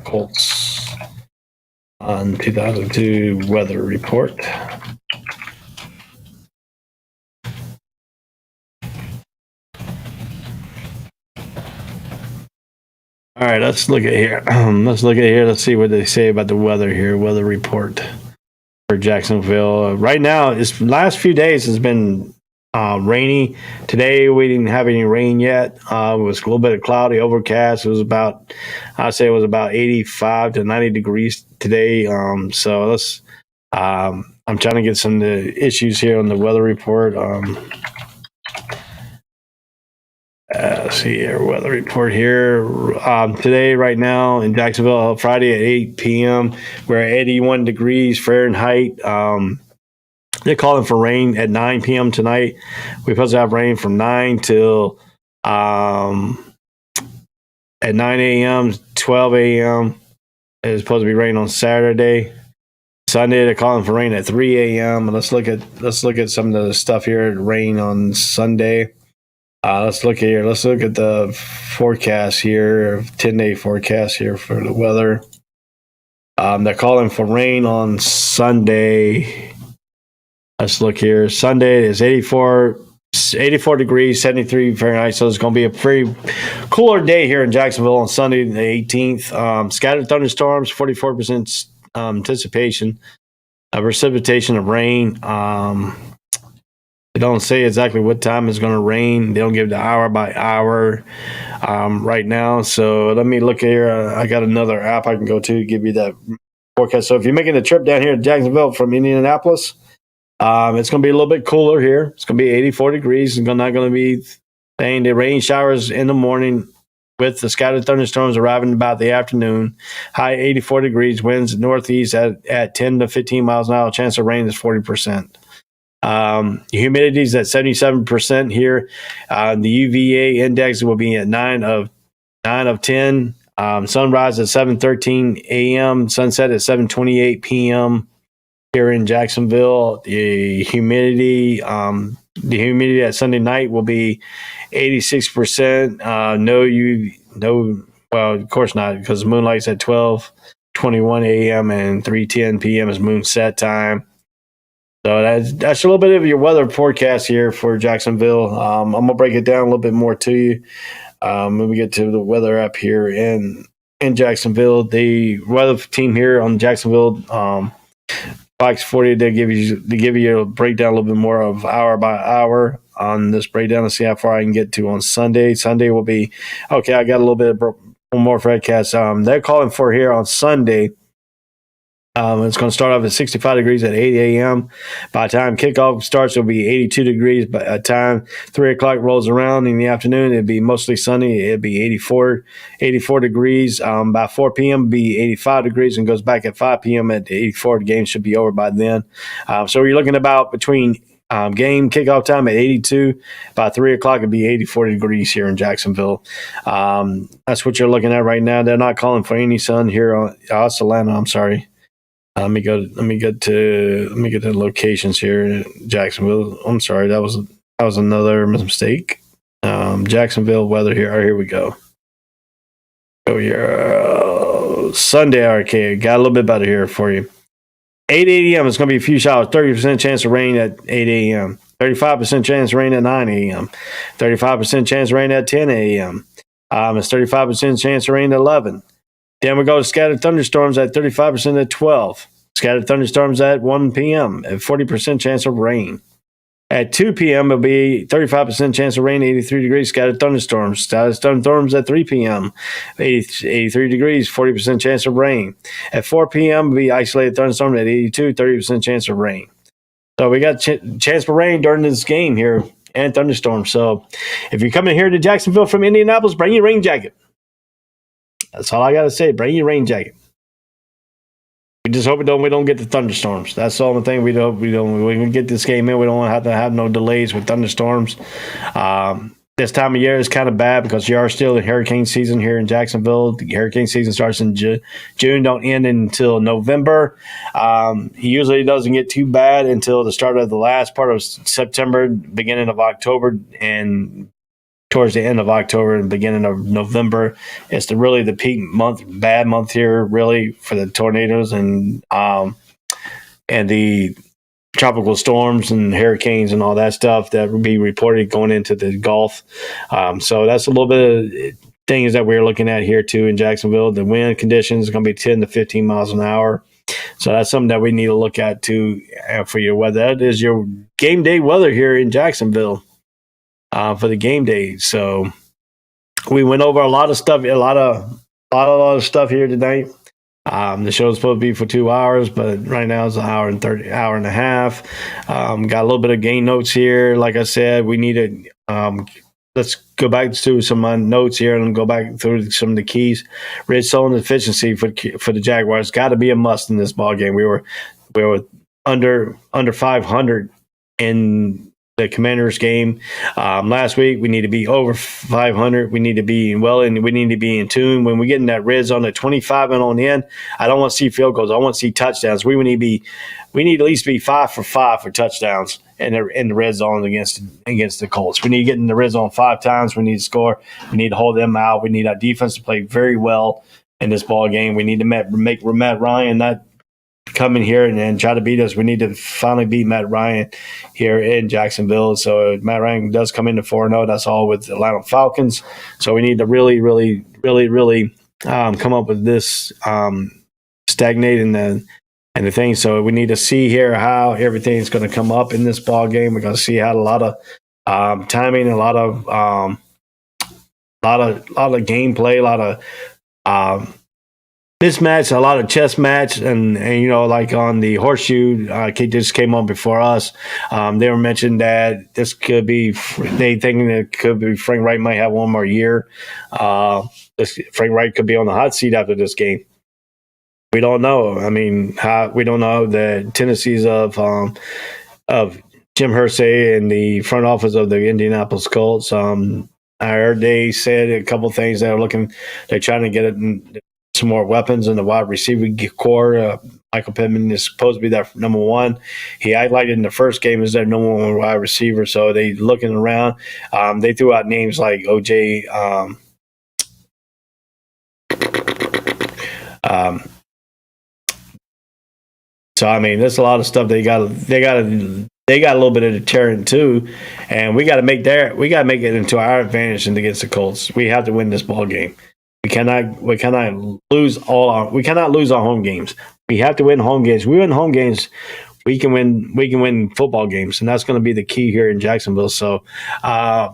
Colts on 2002 weather report. All right, let's look at here. Let's see what they say about the weather here. Weather report for Jacksonville. Right now, this last few days has been rainy. Today we didn't have any rain yet. It was a little bit of cloudy, overcast. It was about 85 to 90 degrees today. So let's. I'm trying to get some of the issues here on the weather report. Let's see here, weather report here. Today, right now in Jacksonville, Friday at 8 p.m., we're at 81 degrees Fahrenheit. They're calling for rain at 9 p.m. tonight. We're supposed to have rain from 9 till at 9 a.m., 12 a.m. It's supposed to be rain on Saturday. Sunday, they're calling for rain at 3 a.m. Let's look at some of the stuff here. Rain on Sunday. Let's look here. Let's look at the forecast here, 10-day forecast here for the weather. They're calling for rain on Sunday. Let's look here. Sunday is 84 degrees, 73 Fahrenheit. So it's going to be a pretty cooler day here in Jacksonville on Sunday, the 18th. Scattered thunderstorms, 44% anticipation. Precipitation of rain. They don't say exactly what time it's going to rain. They don't give the hour by hour right now. So let me look here. I got another app I can go to give you that forecast. So if you're making a trip down here to Jacksonville from Indianapolis, it's going to be a little bit cooler here. It's going to be 84 degrees. It's not going to be the rain showers in the morning with the scattered thunderstorms arriving about the afternoon. High 84 degrees. Winds northeast at 10 to 15 miles an hour. Chance of rain is 40%. Humidity is at 77% here. The UVA index will be at 9 of 10. Sunrise at 7:13 a.m. Sunset at 7:28 p.m. here in Jacksonville. The humidity at Sunday night will be 86%. Well, of course not, because moonlight's at 12:21 a.m. and 3:10 p.m. is moonset time. So that's a little bit of your weather forecast here for Jacksonville. I'm going to break it down a little bit more to you. When we get to the weather app here in Jacksonville, the weather team here on Jacksonville, Fox 40, they give you a breakdown a little bit more of hour by hour on this breakdown to see how far I can get to on Sunday. Sunday will be okay. I got a little bit of more forecast. They're calling for here on Sunday. It's going to start off at 65 degrees at 8 a.m. By the time kickoff starts, it'll be 82 degrees. By the time 3 o'clock rolls around in the afternoon, it'll be mostly sunny. It'll be 84 degrees. By 4 p.m., it'll be 85 degrees and goes back at 5 p.m. at 84. The game should be over by then. So you're looking about between game kickoff time at 82. By 3 o'clock, it'll be 84 degrees here in Jacksonville. That's what you're looking at right now. They're not calling for any sun here on Atlanta. I'm sorry. Let me get the locations here in Jacksonville. I'm sorry, that was another mistake. Jacksonville weather here. All right, here we go. Go here. Sunday, okay, got a little bit better here for you. 8 a.m. It's going to be a few showers. 30% chance of rain at 8 a.m. 35% chance of rain at 9 a.m. 35% chance of rain at 10 a.m. It's 35% chance of rain at 11. Then we go to scattered thunderstorms at 35% at 12. Scattered thunderstorms at 1 p.m. at 40% chance of rain. At 2 p.m., it'll be 35% chance of rain, 83 degrees, scattered thunderstorms. Scattered thunderstorms at 3 p.m., 83 degrees, 40% chance of rain. At 4 p.m., it'll be isolated thunderstorm at 82, 30% chance of rain. So we got chance for rain during this game here and thunderstorms. So if you're coming here to Jacksonville from Indianapolis, bring your rain jacket. That's all I got to say. Bring your rain jacket. We just hope we don't get the thunderstorms. That's the only thing we can get this game in. We don't have to have no delays with thunderstorms. This time of year is kind of bad because you are still in hurricane season here in Jacksonville. The hurricane season starts in June, don't end until November. Usually it doesn't get too bad until the start of the last part of September, beginning of October, and towards the end of October and beginning of November. It's the peak month, bad month here, really, for the tornadoes and the tropical storms and hurricanes and all that stuff that will be reported going into the Gulf. So that's a little bit of things that we're looking at here, too, in Jacksonville. The wind conditions are going to be 10 to 15 miles an hour. So that's something that we need to look at, too, for your weather. That is your game day weather here in Jacksonville. For the game day. So we went over a lot of stuff, a lot of stuff here tonight. The show is supposed to be for 2 hours, but right now it's an hour and a half. Got a little bit of game notes here. Like I said, we need to let's go back to some of my notes here and go back through some of the keys. Red zone efficiency for the Jaguars got to be a must in this ball game. We were under 500 in the Commanders game last week. We need to be over 500. We need to be we need to be in tune. When we get in that red zone at 25 and on the end, I don't want to see field goals. I want to see touchdowns. We need at least be 5 for 5 for touchdowns in the red zone against the Colts. We need to get in the red zone 5 times. We need to score. We need to hold them out. We need our defense to play very well in this ball game. We need to make Matt Ryan not come in here and try to beat us. We need to finally beat Matt Ryan here in Jacksonville. So Matt Ryan does come into 4-0. That's all with the Atlanta Falcons. So we need to really come up with this stagnating and the thing. So we need to see here how everything's going to come up in this ball game. We're going to see how a lot of timing, a lot of gameplay, a lot of mismatch, a lot of chess match, and like on the horseshoe, just came on before us. They were mentioned that this could be, they thinking it could be Frank Wright might have one more year. Frank Wright could be on the hot seat after this game. We don't know. I mean, we don't know the tendencies of Jim Irsay and the front office of the Indianapolis Colts. I heard they said a couple things they're trying to get some more weapons in the wide receiver core. Michael Pittman is supposed to be their number one. He highlighted in the first game as their number one wide receiver. So they looking around. They threw out names like OJ. So I mean, there's a lot of stuff they got to they got a little bit of deterrent too, and we got to make it into our advantage against the Colts. We have to win this ball game. We cannot lose our home games. We have to win home games. We win home games, we can win football games, and that's going to be the key here in Jacksonville. So I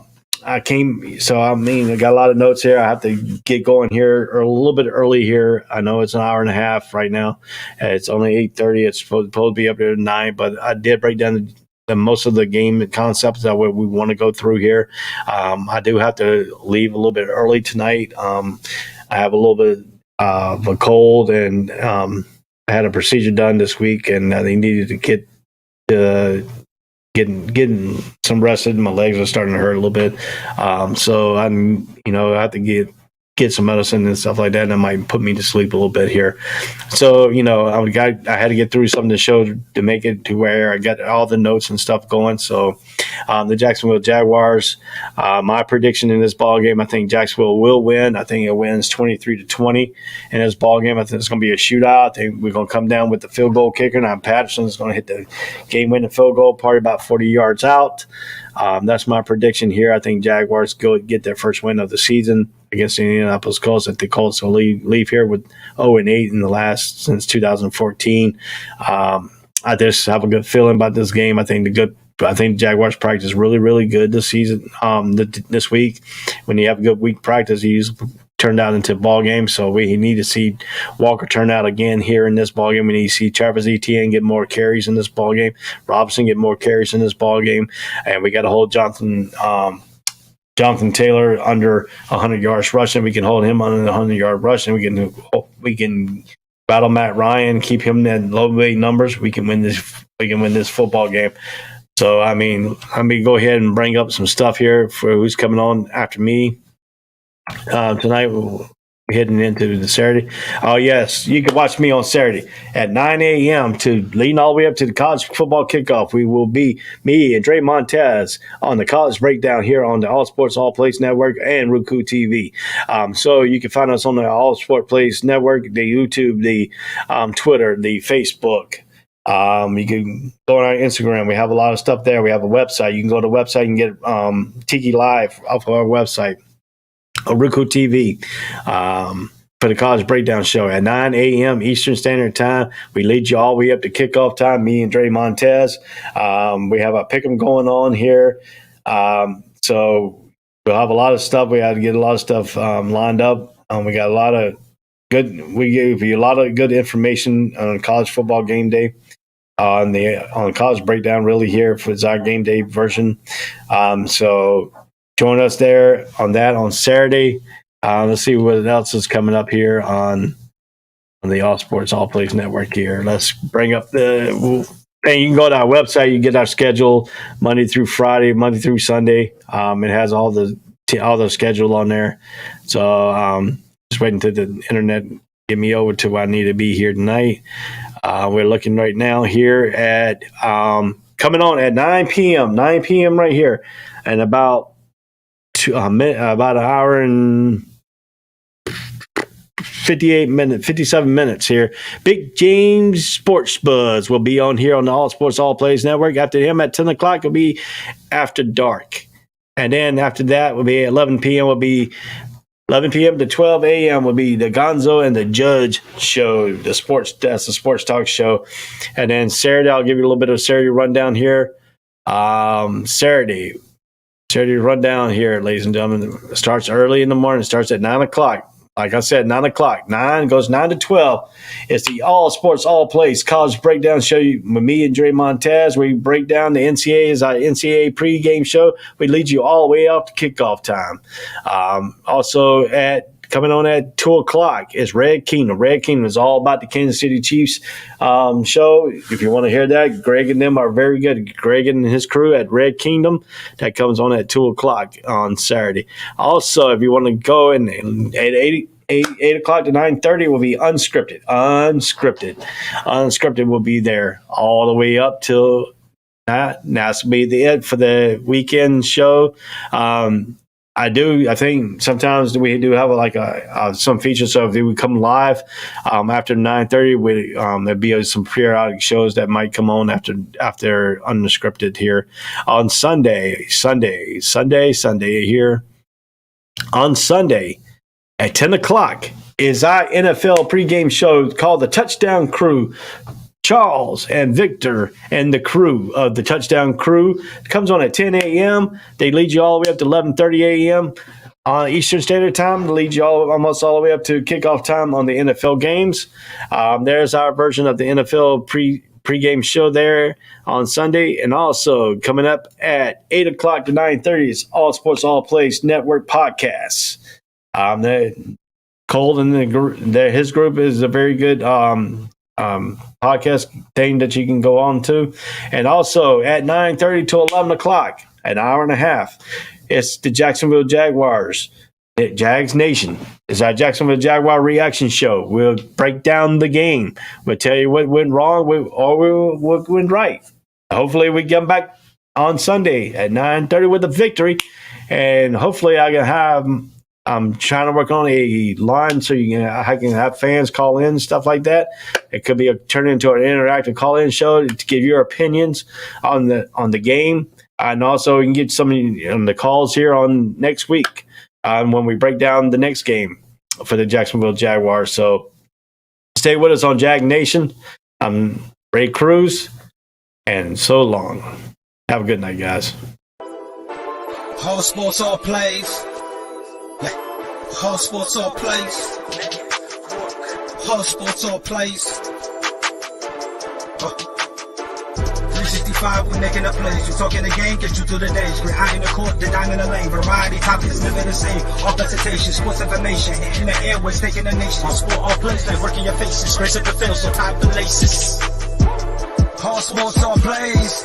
got a lot of notes here. I have to get going here or a little bit early here. I know it's an hour and a half right now. It's only 8:30. It's supposed to be up there at 9, but I did break down most of the game concepts that we want to go through here. I do have to leave a little bit early tonight. I have a little bit of a cold, and I had a procedure done this week, and they needed to get getting some rested. My legs are starting to hurt a little bit, so I have to get some medicine and stuff like that, and that might put me to sleep a little bit here. So, I had to get through something to show to make it to where I got all the notes and stuff going. So, the Jacksonville Jaguars, my prediction in this ball game, I think Jacksonville will win. I think it wins 23-20 in this ball game. I think it's going to be a shootout. I think we're going to come down with the field goal kicker. Now Patterson's going to hit the game-winning field goal, probably about 40 yards out. That's my prediction here. I think Jaguars get their first win of the season against the Indianapolis Colts. I think the Colts will leave here with 0-8 in the last since 2014. I just have a good feeling about this game. I think Jaguars practice really, really good this season. This week, when you have a good week practice, you usually turned out into a ball game. So we need to see Walker turn out again here in this ball game. We need to see Travis Etienne get more carries in this ball game. Robinson get more carries in this ball game, and we got to hold Jonathan Taylor under 100 yards rushing. We can hold him under the 100-yard rushing. We can battle Matt Ryan, keep him at low weight numbers. We can win this football game. So let me go ahead and bring up some stuff here for who's coming on after me. Tonight we're heading into the Saturday. Oh yes, you can watch me on Saturday at 9 a.m. to leading all the way up to the college football kickoff. We will be me and Dre Montez on the college breakdown here on the All Sports All Plays Network and Roku TV. So you can find us on the All Sport Plays Network, the YouTube, the Twitter, the Facebook. You can go on our Instagram. We have a lot of stuff there. We have a website. You can go to the website and get Tiki Live off of our website. Roku TV for the College Breakdown Show at 9 a.m. Eastern Standard Time. We lead you all the way up to kickoff time, me and Dre Montez. We have a pick'em going on here. So we'll have a lot of stuff. We have to get a lot of stuff lined up. We got a lot of we gave you a lot of good information on college football game day. On College Breakdown, really here for our game day version. So join us there on Saturday. Let's see what else is coming up here on the All Sports All Plays Network here. Let's bring up and you can go to our website. You get our schedule Monday through Friday, Monday through Sunday. It has all the schedule on there. So just waiting to the internet get me over to where I need to be here tonight. We're looking right now here at coming on at 9 p.m. 9 p.m. right here, and about an hour and 57 minutes here. Big James Sports Buzz will be on here on the All Sports All Plays Network. After him at 10 o'clock will be After Dark. And then after that will be 11 p.m. will be 11 p.m. to 12 a.m. will be the Gonzo and the Judge show, that's the sports talk show. And then Saturday, I'll give you a little bit of Saturday rundown here. Saturday rundown here, ladies and gentlemen. It starts early in the morning. It starts at 9 o'clock. Like I said, 9 o'clock. 9 goes 9 to 12. It's the All Sports, All Plays College Breakdown Show with me and Dre Montez. We break down the NCAA is our NCAA pregame show. We lead you all the way up to kickoff time. Also coming on at 2 o'clock is Red Kingdom. Red Kingdom is all about the Kansas City Chiefs show. If you want to hear that, Greg and them are very good. Greg and his crew at Red Kingdom. That comes on at 2 o'clock on Saturday. Also, if you want to go in at 8 o'clock to 9:30 will be unscripted. Unscripted will be there all the way up till that. Now, this will be the end for the weekend show. I think sometimes we do have some features. So if we come live after 9:30, there'd be some periodic shows that might come on after unscripted here on Sunday here on Sunday at 10 o'clock is our NFL pregame show called the Touchdown Crew. Charles and Victor and the crew of the Touchdown Crew. It comes on at 10 a.m. They lead you all the way up to 11:30 a.m. on Eastern Standard Time. They lead you almost all the way up to kickoff time on the NFL games. There's our version of the NFL pregame show there on Sunday. And also coming up at 8 o'clock to 9:30 is All Sports All Place Network podcasts. Cole and his group is a very good podcast thing that you can go on to. And also at 9:30 to 11 o'clock, an hour and a half, it's the Jacksonville Jaguars. Jags Nation is our Jacksonville Jaguar reaction show. We'll break down the game. We'll tell you what went wrong or what went right. Hopefully we come back on Sunday at 9:30 with a victory. And hopefully I'm trying to work on a line so I can have fans call in, stuff like that. It could be turn into an interactive call-in show to give your opinions on the game, and also you can get some of the calls here on next week when we break down the next game for the Jacksonville Jaguars. So stay with us on Jag Nation. I'm Ray Cruz, and so long. Have a good night, guys. All sports, all plays. All sports, all plays. All sports, all plays. 365, we're making up plays. You're talking the game, get you through the days. Behind the court, the dime in the lane. Variety, topics, living the same. All presentation, sports information. Hitting the airways, taking the nation. All sport, all plays, like working your faces. Grace at the field, so tie the laces. All sports, all plays.